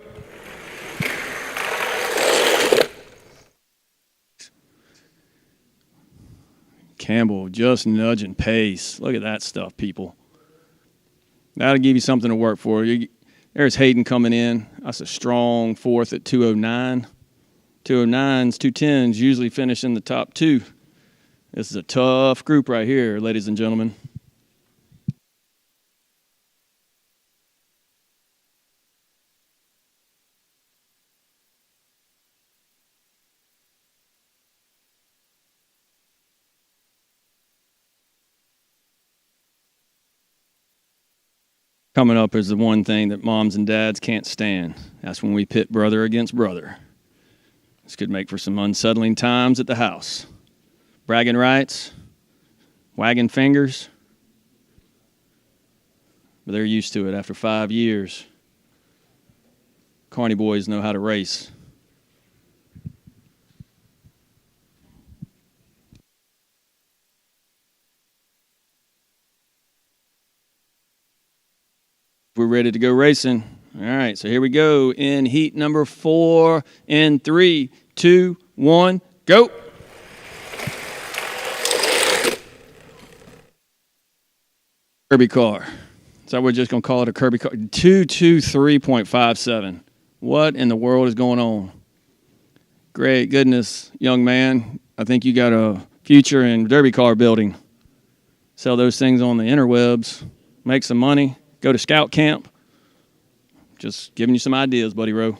Campbell just nudging pace. Look at that stuff, people. That'll give you something to work for. There's Hayden coming in. That's a strong fourth at 209. 209s, 210s usually finish in the top two. This is a tough group right here, ladies and gentlemen. Coming up is the one thing that moms and dads can't stand. That's when we pit brother against brother. This could make for some unsettling times at the house. Bragging rights, wagging fingers. But they're used to it after 5 years. Carney boys know how to race. We're ready to go racing. All right, so here we go in heat number 4 in 3, 2, 1, go. Kirby car. So we're just going to call it a Kirby car. 223.57. What in the world is going on? Great goodness, young man. I think you got a future in derby car building. Sell those things on the interwebs. Make some money. Go to scout camp. Just giving you some ideas, Buddy Rowe.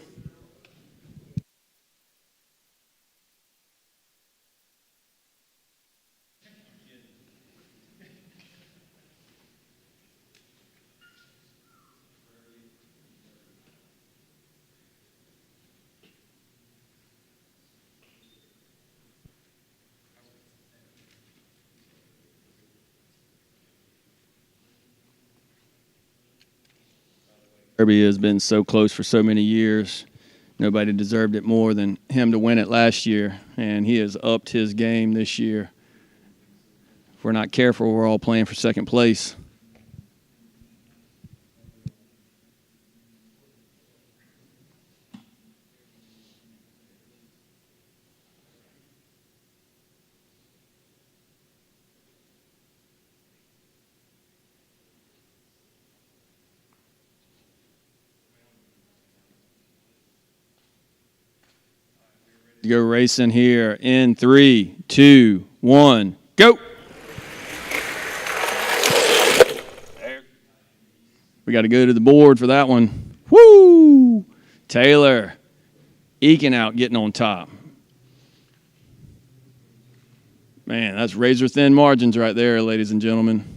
Kirby has been so close for so many years. Nobody deserved it more than him to win it last year, and he has upped his game this year. If we're not careful, we're all playing for second place. Go racing here in 3, 2, 1, go. We got to go to the board for that one. Woo! Taylor eking out, getting on top. Man, that's razor thin margins right there, ladies and gentlemen.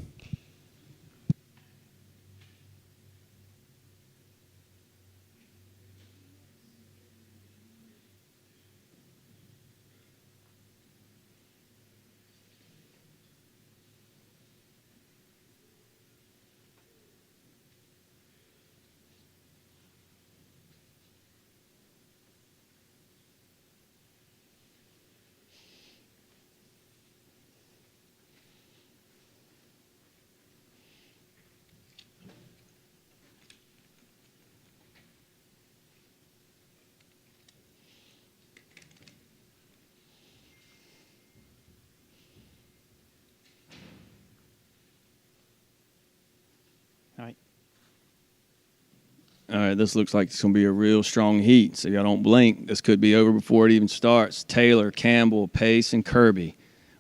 All right, this looks like it's going to be a real strong heat, so y'all don't blink. This could be over before it even starts. Taylor, Campbell, Pace, and Kirby.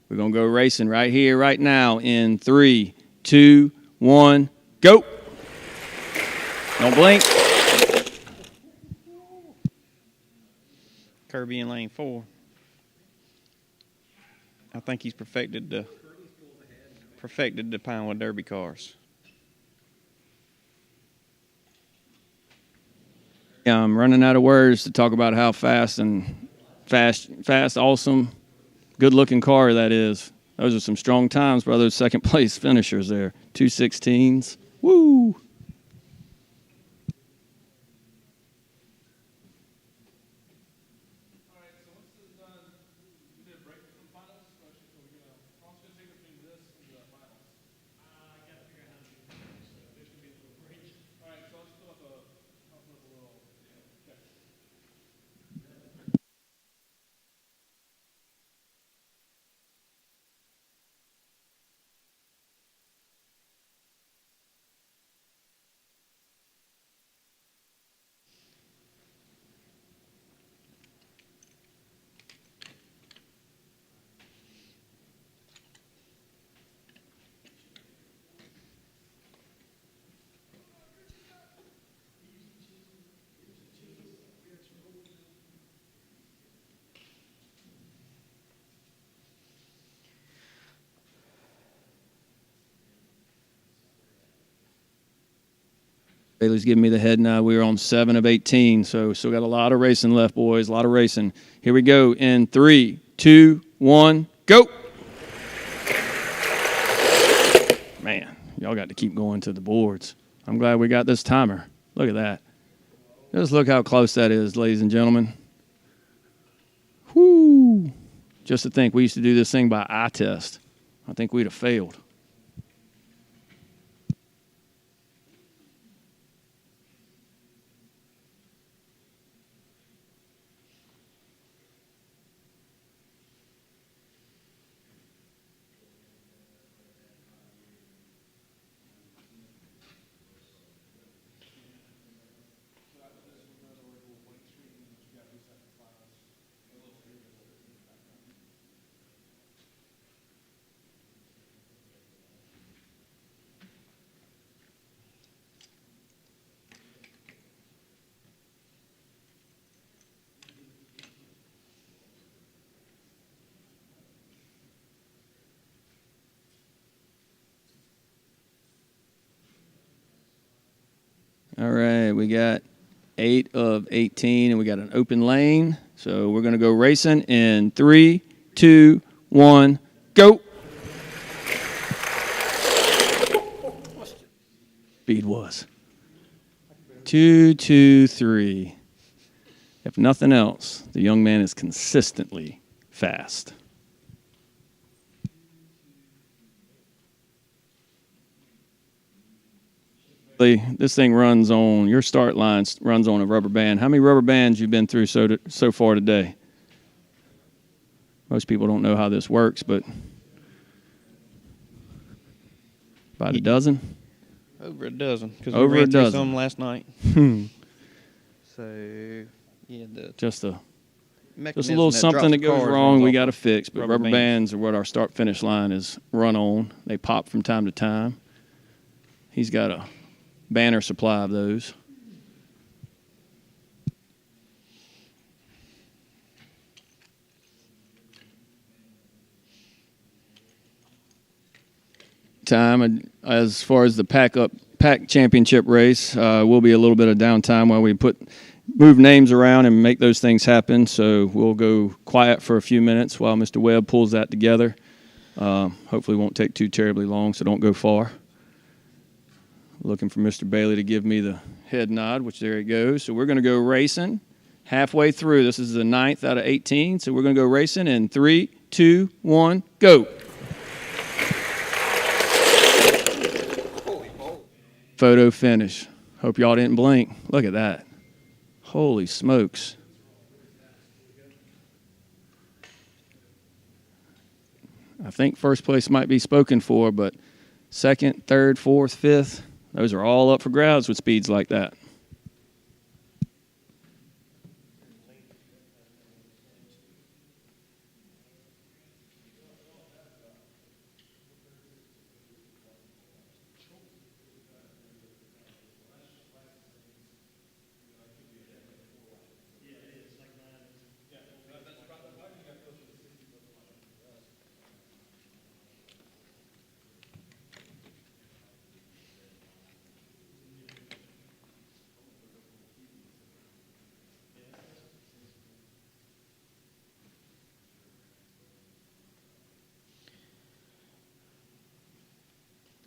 We're going to go racing right here, right now in 3, 2, 1, go. Don't blink. Kirby in lane 4. I think he's perfected the Pinewood Derby cars. Yeah, I'm running out of words to talk about how fast, awesome, good-looking car that is. Those are some strong times by those second-place finishers there. 2:16s. Woo! Bailey's giving me the head nod. We are on 7 of 18, so still got a lot of racing left, boys. A lot of racing. Here we go in 3, 2, 1, go. Man, y'all got to keep going to the boards. I'm glad we got this timer. Look at that. Just look how close that is, ladies and gentlemen. Whoo! Just to think we used to do this thing by eye test. I think we'd have failed. All right, we got 8 of 18, and we got an open lane. So we're going to go racing in 3, 2, 1, go. Speed was 2, 2, 3. If nothing else, the young man is consistently fast. This thing runs on, your start line runs on a rubber band. How many rubber bands you've been through so far today? Most people don't know how this works, but about a dozen? Over a dozen. Because we Over a ran through dozen. some last night. So, yeah. Just a mechanism little that something drops that the goes cars wrong runs we off got to of. fix. But Rubber rubber bands. bands are what our start finish line is run on. They pop from time to time. He's got a banner supply of those. Time as far as the pack championship race will be a little bit of downtime while we move names around and make those things happen. So we'll go quiet for a few minutes while Mr. Webb pulls that together. Hopefully it won't take too terribly long, so don't go far. Looking for Mr. Bailey to give me the head nod, which there he goes. So we're going to go racing halfway through. This is the 9th out of 18, so we're going to go racing in 3, 2, 1, go. Photo finish. Hope y'all didn't blink. Look at that. Holy smokes. I think first place might be spoken for, but second, third, fourth, fifth, those are all up for grabs with speeds like that.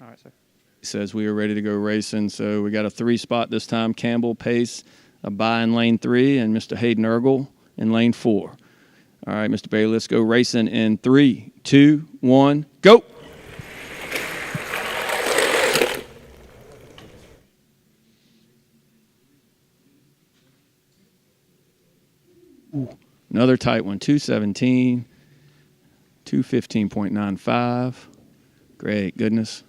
All right, sir. He says we are ready to go racing, so we got a 3 spot this time. Campbell, Pace, Abai in lane 3, and Mr. Hayden Ergel in lane 4. All right, Mr. Bailey, let's go racing in 3, 2, 1, go. Ooh, another tight one, 217, 215.95. Great, goodness.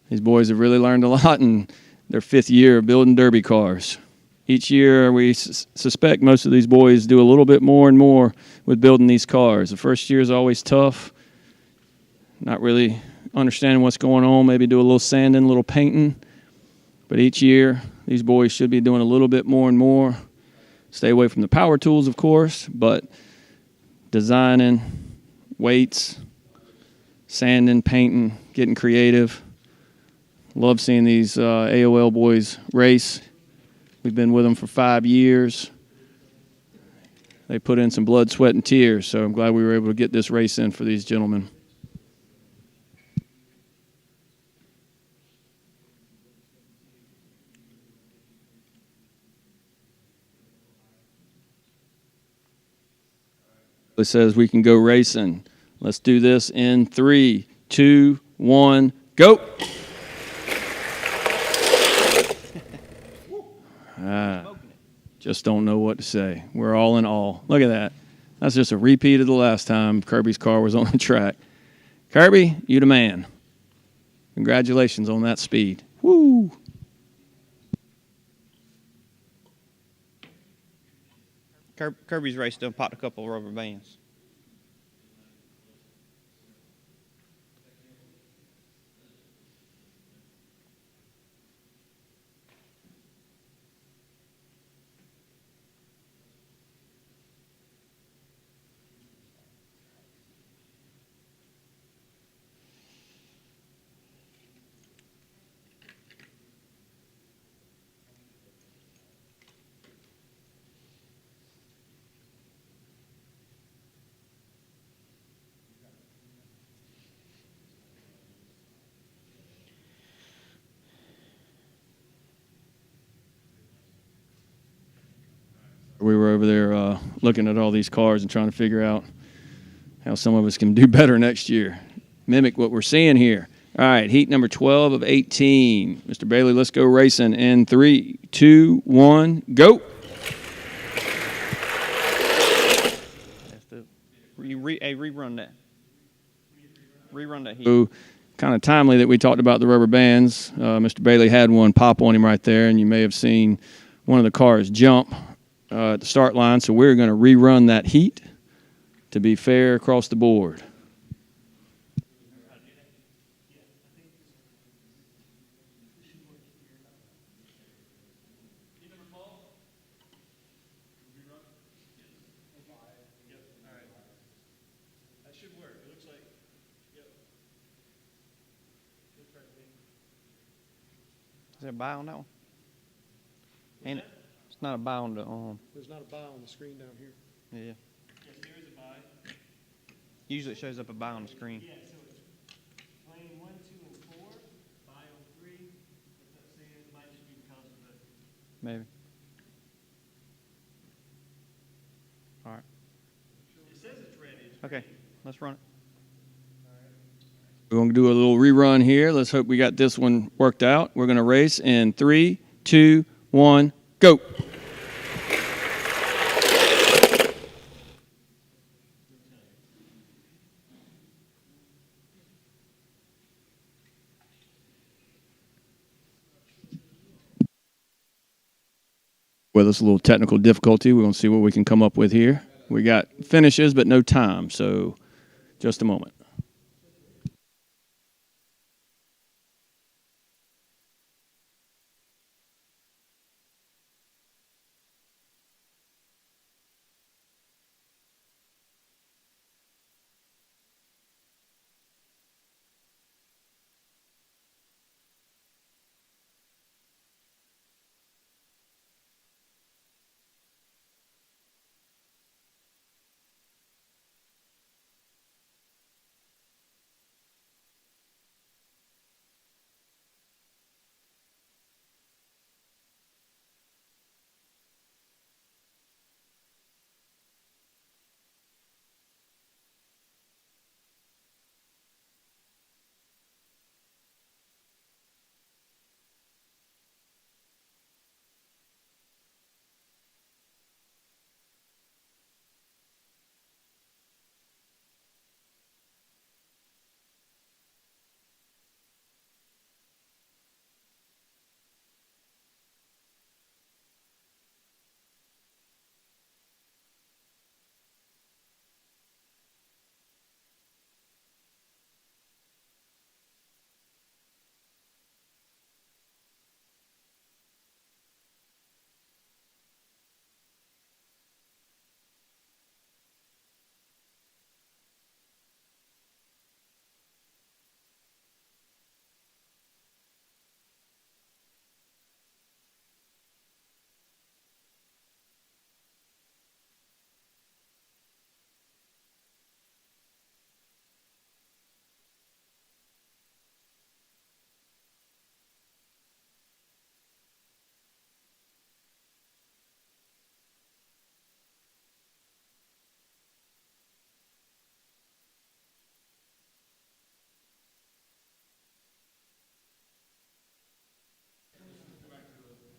These boys have really learned a lot in their 5th year of building derby cars. Each year, we suspect most of these boys do a little bit more and more with building these cars. The first year is always tough, not really understanding what's going on, maybe do a little sanding, a little painting. But each year, these boys should be doing a little bit more and more. Stay away from the power tools, of course, but designing, weights, sanding, painting, getting creative. Love seeing these AOL boys race. We've been with them for 5 years. They put in some blood, sweat, and tears, so I'm glad we were able to get this race in for these gentlemen. It says we can go racing. Let's do this in 3, 2, 1, go. Just don't know what to say. We're all in awe. Look at that. That's just a repeat of the last time Kirby's car was on the track. Kirby, you the man. Congratulations on that speed. Woo! Kirby's race done popped a couple of rubber bands. We were over there looking at all these cars and trying to figure out how some of us can do better next year. Mimic what we're seeing here. All right, heat number 12 of 18. Mr. Bailey, let's go racing in 3, 2, 1, go. Rerun that. Rerun that heat. So, kind of timely that we talked about the rubber bands. Mr. Bailey had one pop on him right there, and you may have seen one of the cars jump at the start line, so we're going to rerun that heat to be fair across the board. Is there a buy on that one? Ain't it? It's not a buy on the There's not a buy on the screen down here. yeah. Yes, there is a buy. Usually it shows up a buy on the screen. Yeah, so it's lane 1, 2, and 4, buy on 3. What's that saying? It might just be because of the. Maybe. All right. It says it's ready. It's Okay. Let's run it. We're going to do a little rerun here. Let's hope we got this one worked out. We're going to race in 3, 2, 1, go. Well, it's a little technical difficulty. We're going to see what we can come up with here. We got finishes, but no time, so just a moment.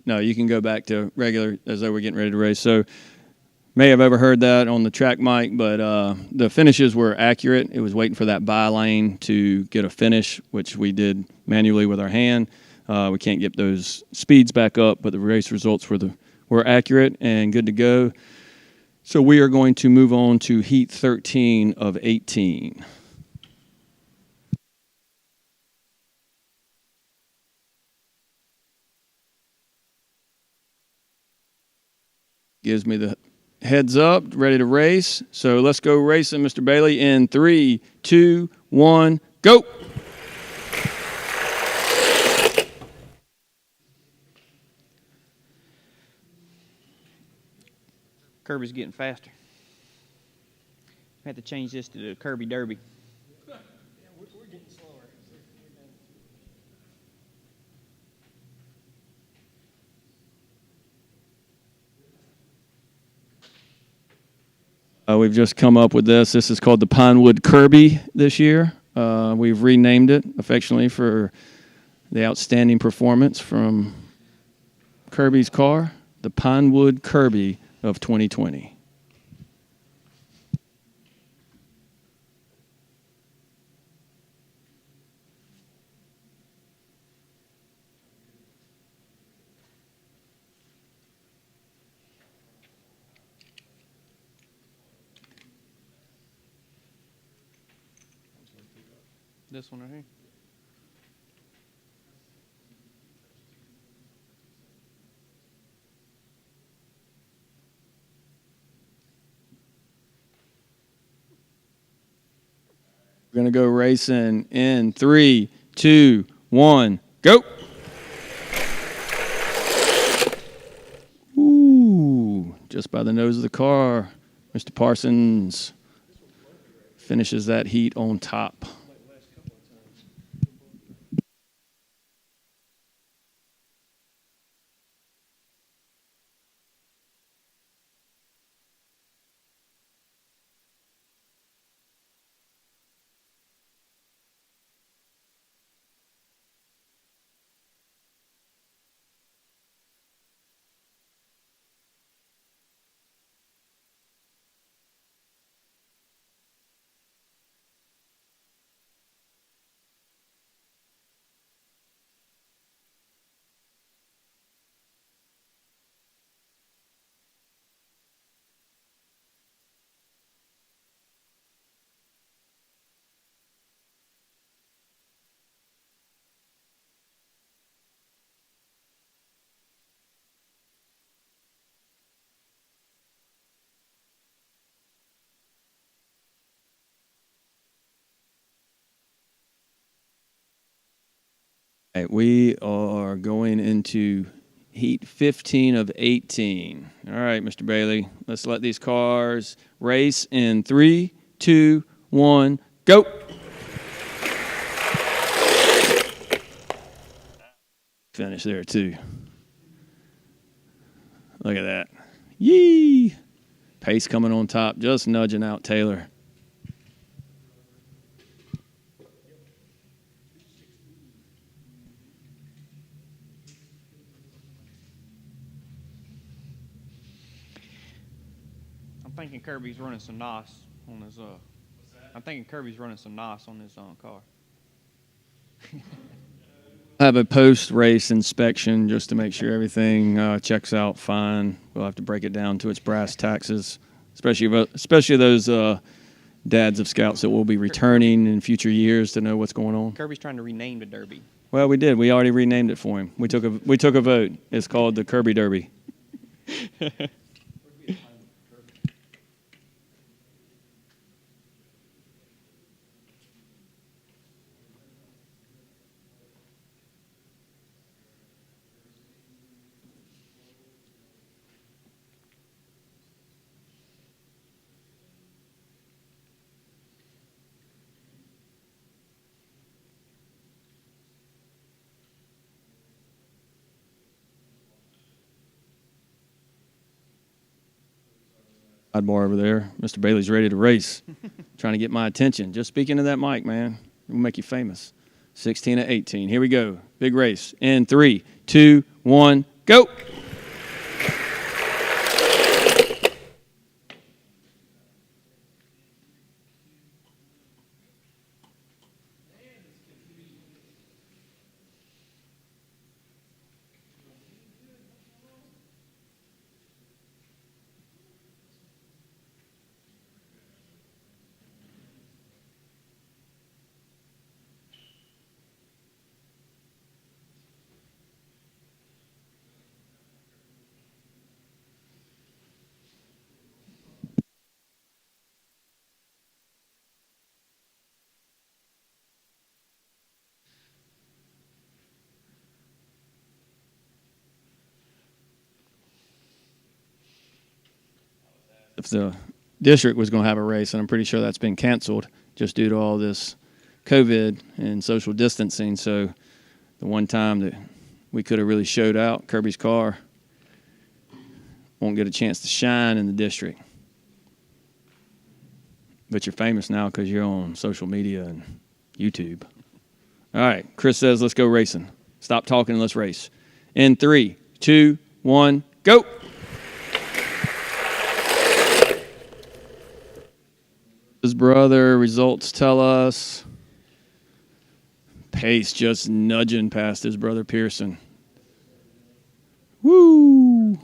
No, you can go back to regular as though we're getting ready to race. So may have overheard that on the track mic, but the finishes were accurate. It was waiting for that by lane to get a finish, which we did manually with our hand. We can't get those speeds back up, but the race results were accurate and good to go. So we are going to move on to heat 13 of 18. Gives me the heads up, ready to race. So let's go racing, Mr. Bailey, in 3, 2, 1, go. Kirby's getting faster. I had to change this to the Kirby Derby. Yeah, we're getting slower. We've just come up with this. This is called the Pinewood Kirby this year. We've renamed it affectionately for the outstanding performance from Kirby's car, the Pinewood Kirby of 2020. This one right here. We're going to go racing in 3, 2, 1, go. Ooh, just by the nose of the car. Mr. Parsons finishes that heat on top. All right, we are going into heat 15 of 18. All right, Mr. Bailey, let's let these cars race in 3, 2, 1, go. Finish there, too. Look at that. Yee! Pace coming on top, just nudging out Taylor. I'm thinking Kirby's running some NOS on his I'm thinking Kirby's running some NOS on his car. Have a post-race inspection just to make sure everything checks out fine. We'll have to break it down to its brass taxes, especially those dads of scouts that will be returning in future years to know what's going on. Kirby's trying to rename the Derby. Well, we did. We already renamed it for him. We took a vote. It's called the Kirby Derby. Sidebar over there. Mr. Bailey's ready to race. Trying to get my attention. Just speaking to that mic, man. We'll make you famous. 16 of 18. Here we go. Big race. In 3, 2, 1, go. If the district was going to have a race, and I'm pretty sure that's been canceled just due to all this COVID and social distancing. So the one time that we could have really showed out, Kirby's car won't get a chance to shine in the district. But you're famous now because you're on social media and YouTube. All right, Chris says let's go racing. Stop talking and let's race. In 3, 2, 1, go. His brother, results tell us. Pace just nudging past his brother Pearson. Woo!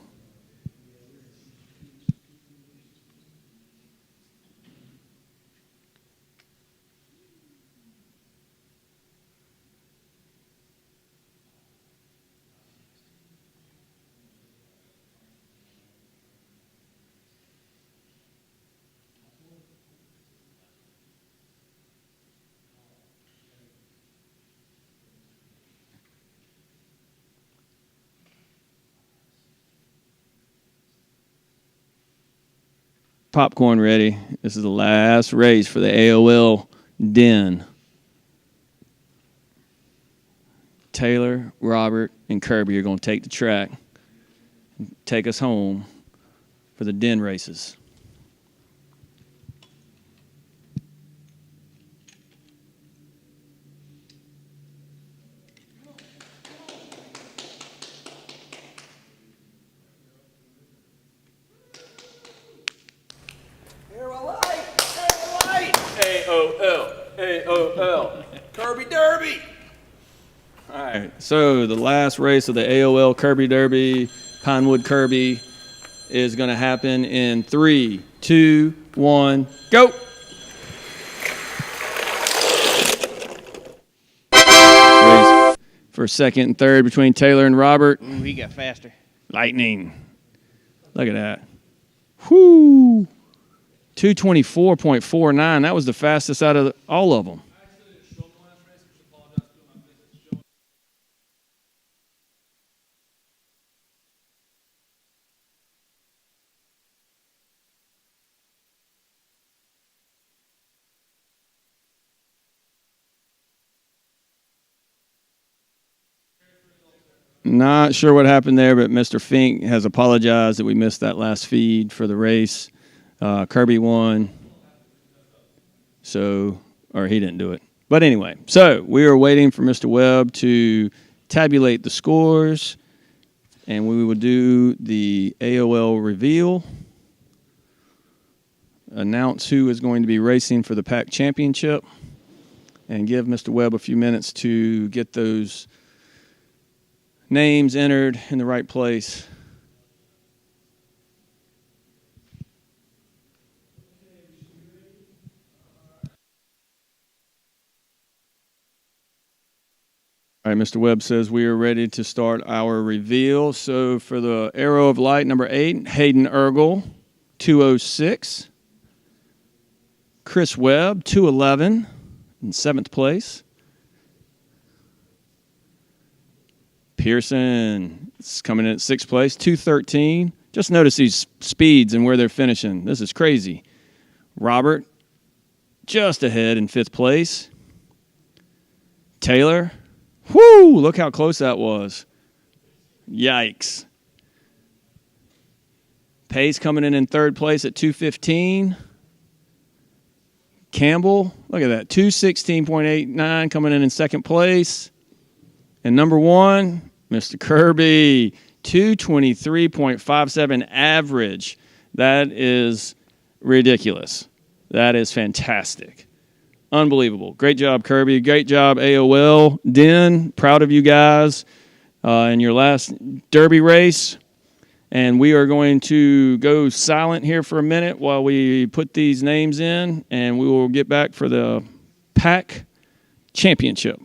popcorn ready. This is the last race for the AOL Den. Taylor, Robert, and Kirby are going to take the track and take us home for the Den races. AOL, Kirby Derby. All right, so the last race of the AOL Kirby Derby, Pinewood Kirby, is going to happen in 3, 2, 1, go. Race for second and third between Taylor and Robert. Ooh, he got faster. Lightning. Look at that. Whoo. 224.49. That was the fastest out of all of them. Not sure what happened there, but Mr. Fink has apologized that we missed that last feed for the race. Kirby won. Or he didn't do it. But anyway, so we are waiting for Mr. Webb to tabulate the scores, and we will do the AOL reveal, announce who is going to be racing for the PAC championship, and give Mr. Webb a few minutes to get those names entered in the right place. All right, Mr. Webb says we are ready to start our reveal. So for the Arrow of Light, number 8, Hayden Ergel, 206. Chris Webb, 211, in 7th place. Pearson is coming in at 6th place, 213. Just notice these speeds and where they're finishing. This is crazy. Robert, just ahead in 5th place. Taylor, whoo, look how close that was. Yikes. Pace coming in 3rd place at 215. Campbell, look at that, 216.89 coming in 2nd place. And number 1, Mr. Kirby, 223.57 average. That is ridiculous. That is fantastic. Unbelievable. Great job, Kirby. Great job, AOL. Den, proud of you guys in your last Derby race. And we are going to go silent here for a minute while we put these names in, and we will get back for the PAC championship.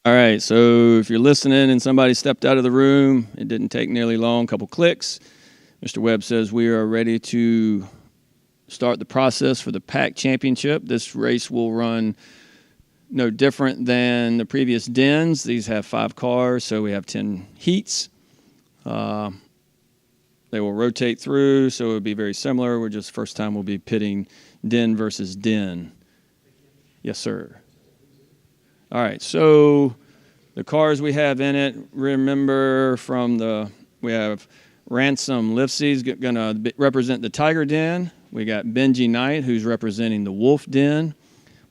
All right, so if you're listening and somebody stepped out of the room, it didn't take nearly long, a couple clicks. Mr. Webb says we are ready to start the process for the PAC Championship. This race will run no different than the previous DENs. These have 5 cars, so we have 10 heats. They will rotate through, so it will be very similar. We're just first time we'll be pitting DEN versus DEN. Yes, sir. All right, so the cars we have in it, remember we have Ransom Lifsey's going to represent the Tiger Den. We got Benji Knight, who's representing the Wolf Den.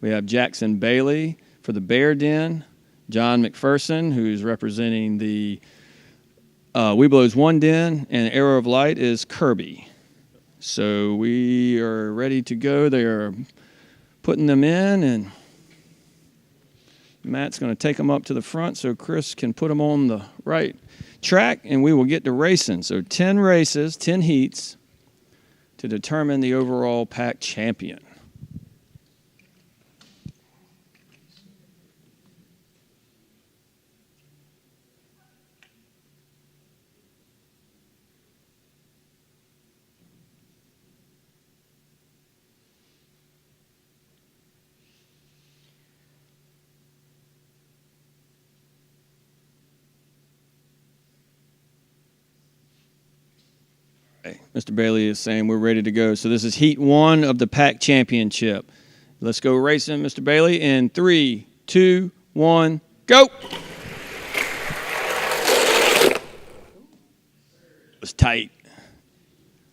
We have Jackson Bailey for the Bear Den. John McPherson, who's representing the Weeblos 1 Den. And Arrow of Light is Kirby. So we are ready to go. They are putting them in, and Matt's going to take them up to the front so Chris can put them on the right track, and we will get to racing. So 10 races, 10 heats to determine the overall PAC champion. Mr. Bailey is saying we're ready to go. So this is Heat 1 of the PAC Championship. Let's go racing, Mr. Bailey, in 3, 2, 1, go! It was tight.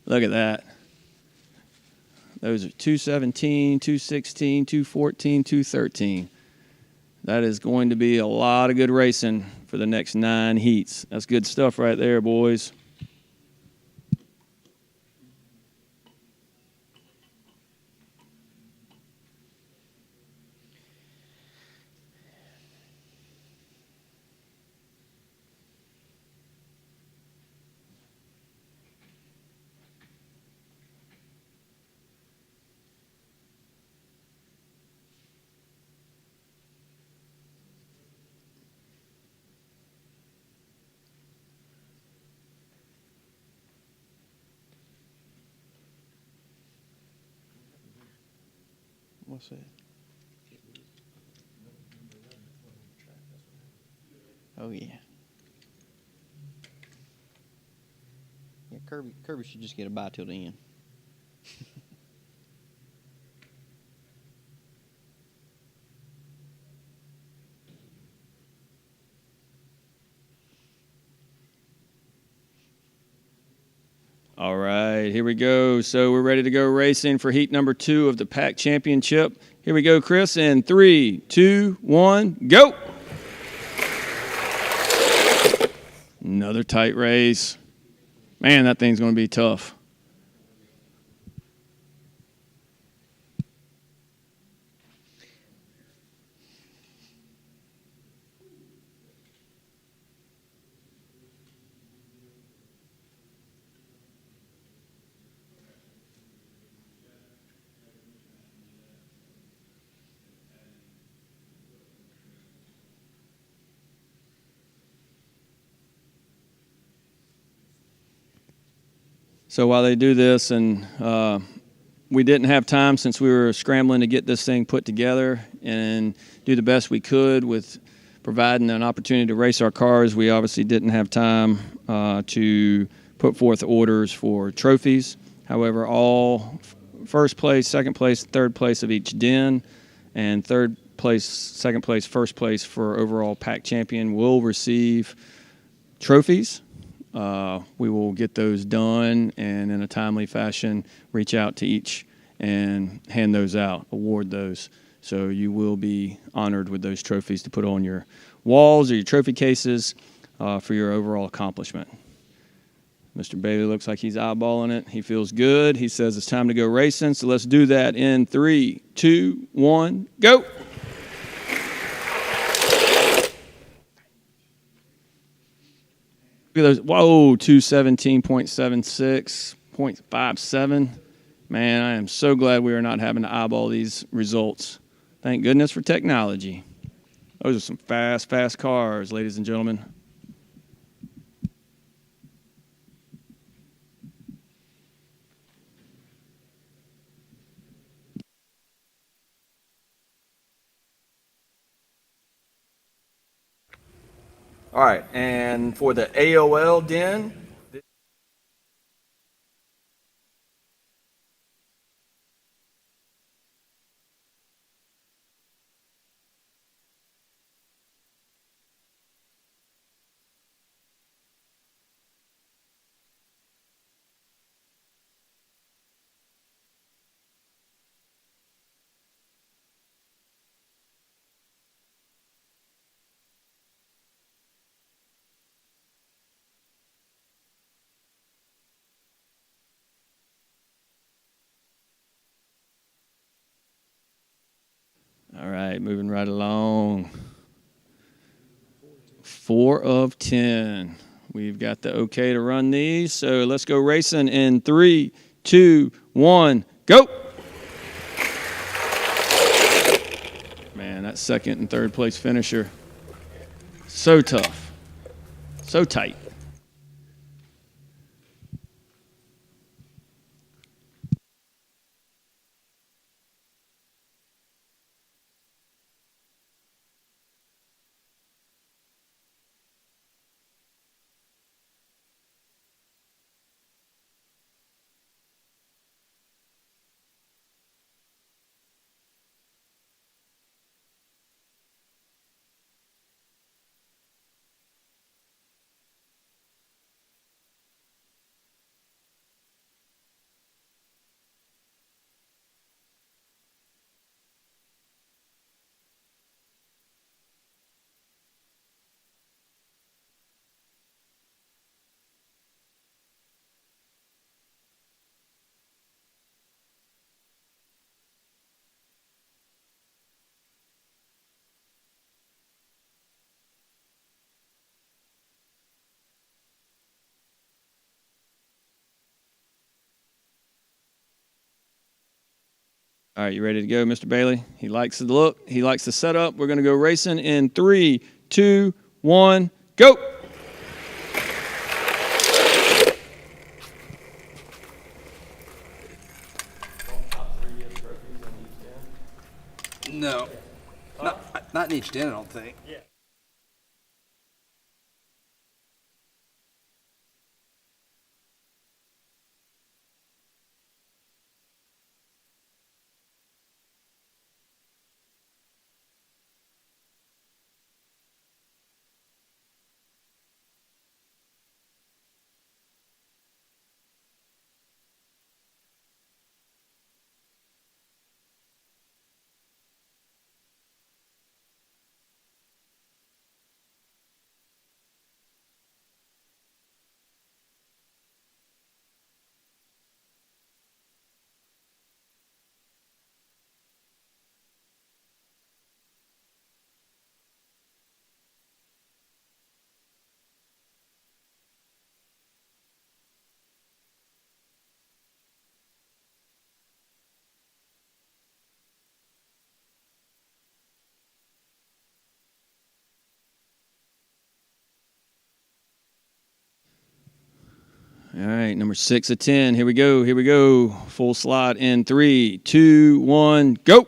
Look at that. Those are 217, 216, 214, 213. That is going to be a lot of good racing for the next 9 heats. That's good stuff right there, boys. What's that? Oh, yeah. Yeah, Kirby should just get a bye till the end. All right, here we go. So we're ready to go racing for heat number 2 of the PAC Championship. Here we go, Chris, in 3, 2, 1, go! Another tight race. Man, that thing's going to be tough. So while they do this, and we didn't have time since we were scrambling to get this thing put together and do the best we could with providing an opportunity to race our cars, we obviously didn't have time to put forth orders for trophies. However, all first place, second place, third place of each den, and third place, second place, first place for overall PAC champion will receive trophies. We will get those done and in a timely fashion reach out to each and hand those out, award those. So you will be honored with those trophies to put on your walls or your trophy cases for your overall accomplishment. Mr. Bailey looks like he's eyeballing it. He feels good. He says it's time to go racing. So let's do that in 3, 2, 1, go. Look at those. Whoa, 217.76, 0.57. Man, I am so glad we are not having to eyeball these results. Thank goodness for technology. Those are some fast, fast cars, ladies and gentlemen. All right, and for the AOL den, all right, moving right along. 4 of 10. We've got the okay to run these, so let's go racing in 3, 2, 1, go! Man, that second and third place finisher, so tough, so tight. All right, you ready to go, Mr. Bailey? He likes the look. He likes the setup. We're going to go racing in 3, 2, 1, go! No, not in each den, I don't think. All right, number 6 of 10. Here we go. Here we go. Full slide in 3, 2, 1, go!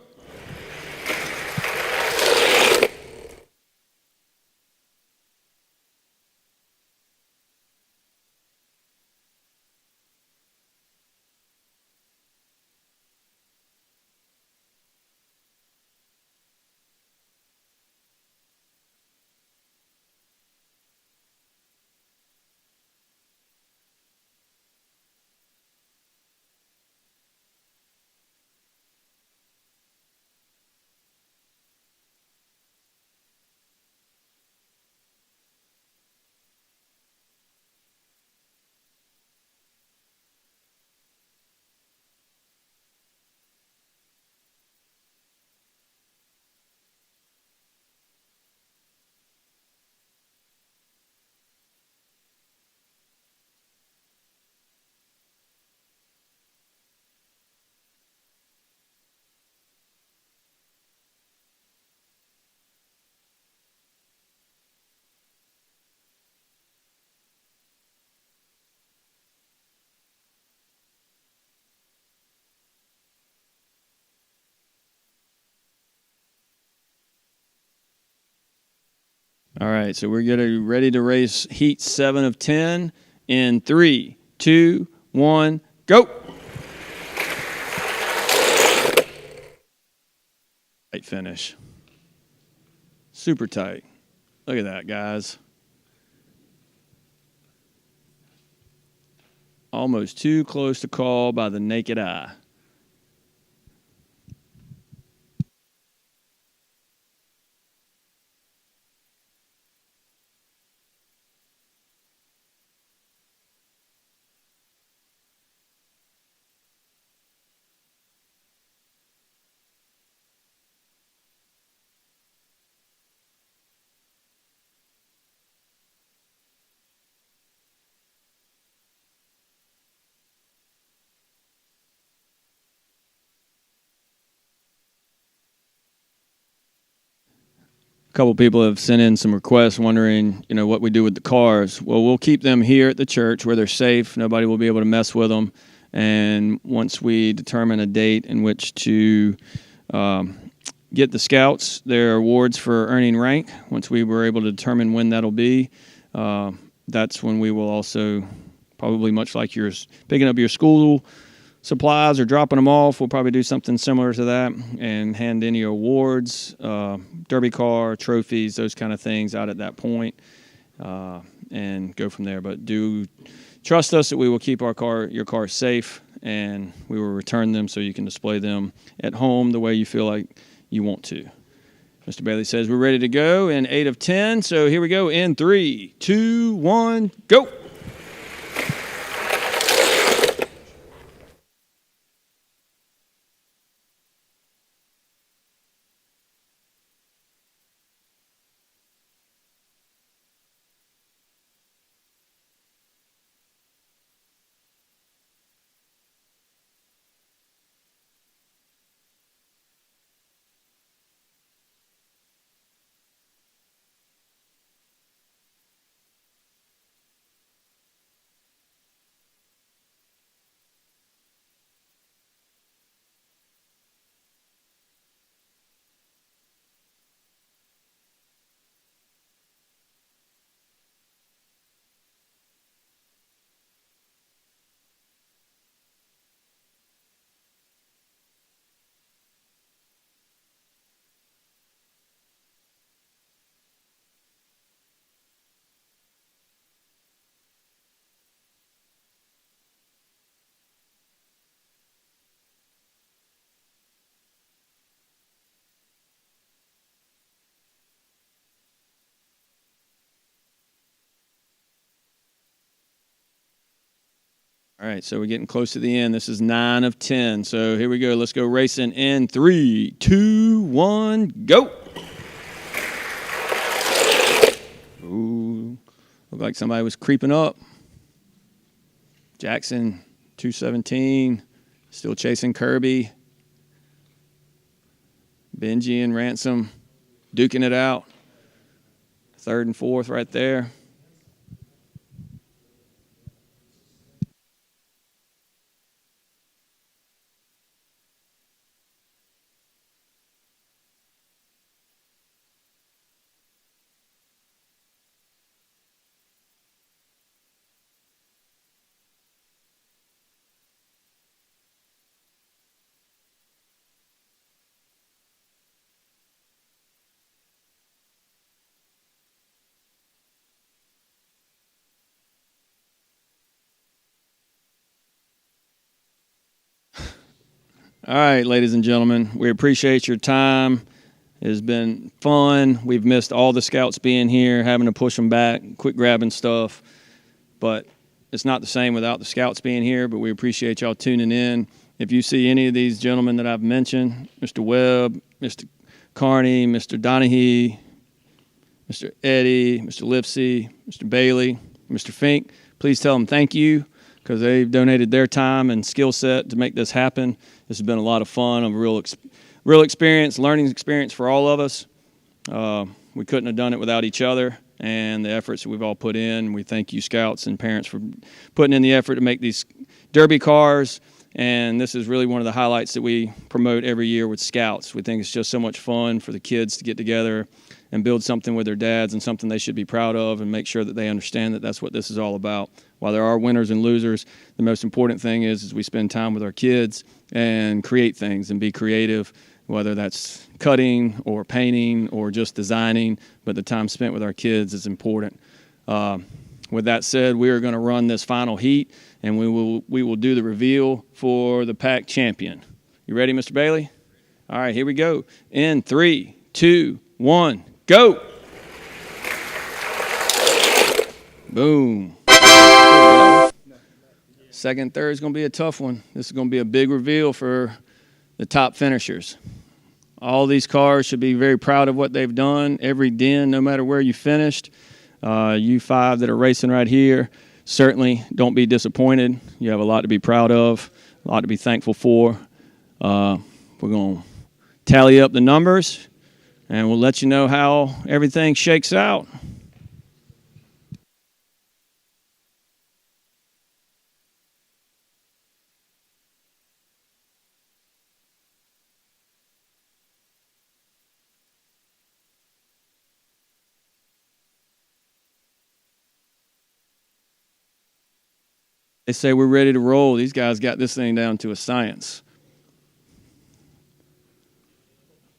All right, so we're getting ready to race heat 7 of 10 in 3, 2, 1, go. Tight finish. Super tight. Look at that, guys. Almost too close to call by the naked eye. A couple people have sent in some requests wondering, what we do with the cars. Well, we'll keep them here at the church where they're safe. Nobody will be able to mess with them. And once we determine a date in which to get the scouts their awards for earning rank, once we were able to determine when that'll be, that's when we will also, probably much like yours, picking up your school supplies or dropping them off, we'll probably do something similar to that and hand any awards, derby car, trophies, those kind of things out at that point, and go from there. But do trust us that we will keep your car safe, and we will return them so you can display them at home the way you feel like you want to. Mr. Bailey says we're ready to go in 8 of 10. So here we go in 3, 2, 1, go. All right, so we're getting close to the end. This is 9 of 10. So here we go. Let's go racing in 3, 2, 1, go. Ooh, looked like somebody was creeping up. Jackson, 217, still chasing Kirby. Benji and Ransom duking it out. 3rd and 4th right there. All right, ladies and gentlemen, we appreciate your time. It has been fun. We've missed all the scouts being here, having to push them back, quick grabbing stuff. But it's not the same without the scouts being here, but we appreciate y'all tuning in. If you see any of these gentlemen that I've mentioned, Mr. Webb, Mr. Carney, Mr. Donahue, Mr. Eddie, Mr. Lipsy, Mr. Bailey, Mr. Fink, please tell them thank you because they've donated their time and skill set to make this happen. This has been a lot of fun, a real experience, learning experience for all of us. We couldn't have done it without each other and the efforts that we've all put in. We thank you, scouts and parents, for putting in the effort to make these derby cars. And this is really one of the highlights that we promote every year with scouts. We think it's just so much fun for the kids to get together and build something with their dads and something they should be proud of, and make sure that they understand that that's what this is all about. While there are winners and losers, the most important thing is we spend time with our kids and create things and be creative, whether that's cutting or painting or just designing, but the time spent with our kids is important. With that said, we are going to run this final heat, and we will do the reveal for the pack champion. You ready, Mr. Bailey? All right, here we go. In 3, 2, 1, go. Boom. Second, third is going to be a tough one. This is going to be a big reveal for the top finishers. All these cars should be very proud of what they've done. Every den, no matter where you finished. You 5 that are racing right here, certainly don't be disappointed. You have a lot to be proud of, a lot to be thankful for. We're going to tally up the numbers, and we'll let you know how everything shakes out. They say we're ready to roll. These guys got this thing down to a science.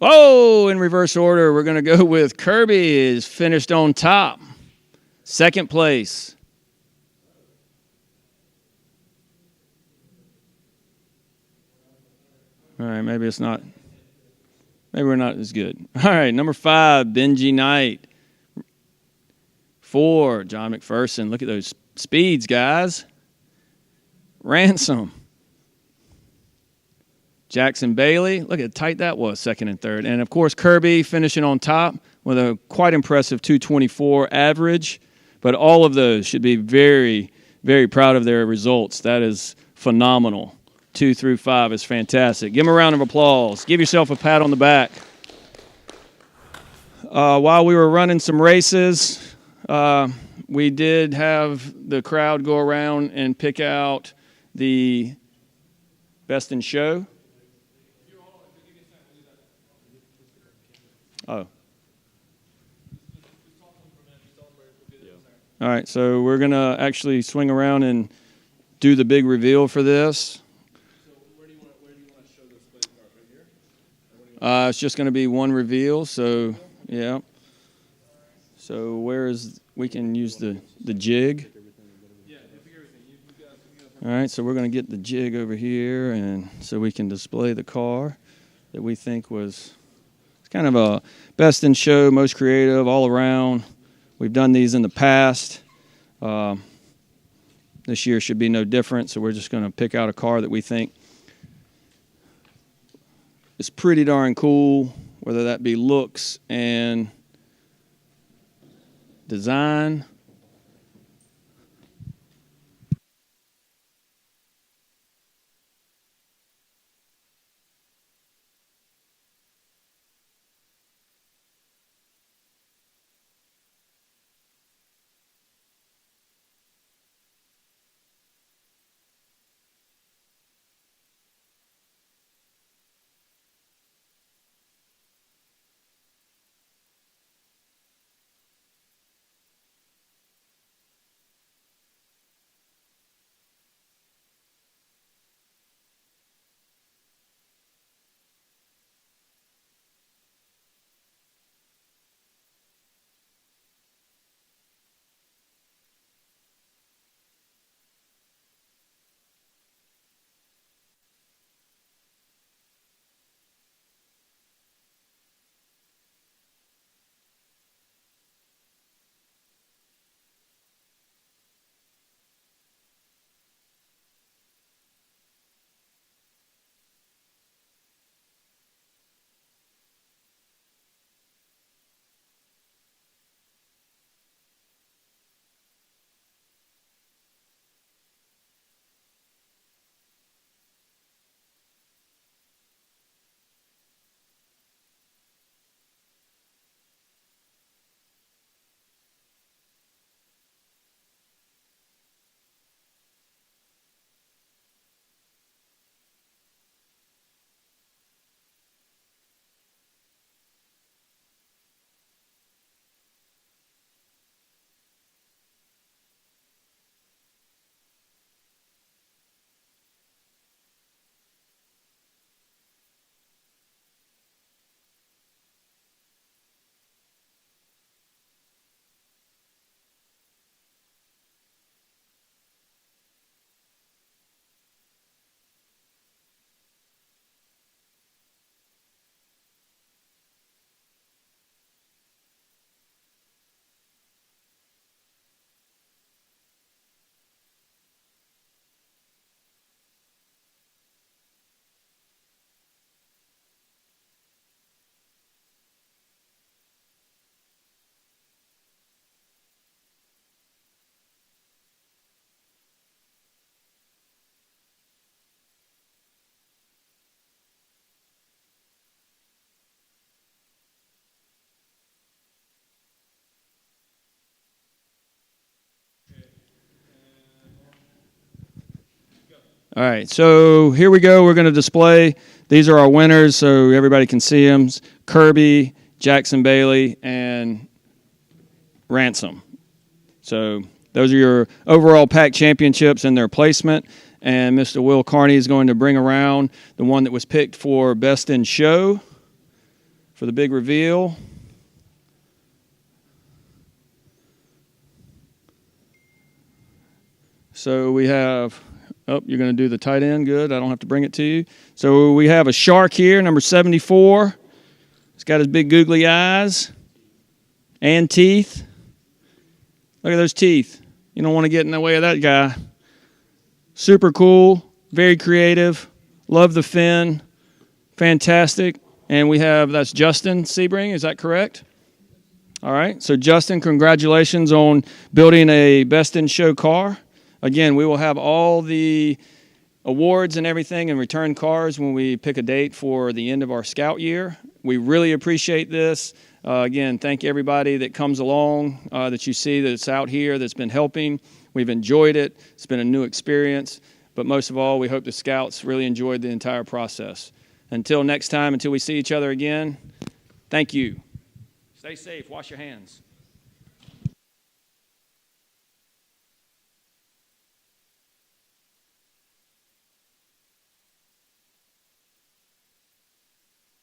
Oh, in reverse order, we're going to go with Kirby is finished on top. Second place. All right, maybe it's not. Maybe we're not as good. All right, number 5, Benji Knight. 4, John McPherson. Look at those speeds, guys. Ransom. Jackson Bailey. Look at how tight that was, second and third. And, of course, Kirby finishing on top with a quite impressive 224 average. But all of those should be very, very proud of their results. That is phenomenal. 2 through 5 is fantastic. Give them a round of applause. Give yourself a pat on the back. While we were running some races, we did have the crowd go around and pick out the best in show. Oh. All right, so we're going to actually swing around and do the big reveal for this. So where do you want to show this place right here? It's just going to be one reveal, so yeah. So we can use the jig. All right, so we're going to get the jig over here, and so we can display the car that we think was it's kind of a best in show, most creative, all around. We've done these in the past. This year should be no different, so we're just going to pick out a car that we think is pretty darn cool, whether that be looks and design. All right, so here we go. We're going to display. These are our winners, so everybody can see them. Kirby, Jackson Bailey, and Ransom. So those are your overall pack championships and their placement. And Mr. Will Carney is going to bring around the one that was picked for Best in Show for the big reveal. So we have, oh, you're going to do the tight end. Good. I don't have to bring it to you. So we have a shark here, number 74. He's got his big googly eyes and teeth. Look at those teeth. You don't want to get in the way of that guy. Super cool, very creative. Love the fin. Fantastic. And we have, that's Justin Sebring, is that correct? All right. So Justin, congratulations on building a Best in Show car. Again, we will have all the awards and everything and return cars when we pick a date for the end of our Scout year. We really appreciate this. Again, thank everybody that comes along, that you see that's out here, that's been helping. We've enjoyed it. It's been a new experience. But most of all, we hope the Scouts really enjoyed the entire process. Until next time, until we see each other again, thank you. Stay safe. Wash your hands.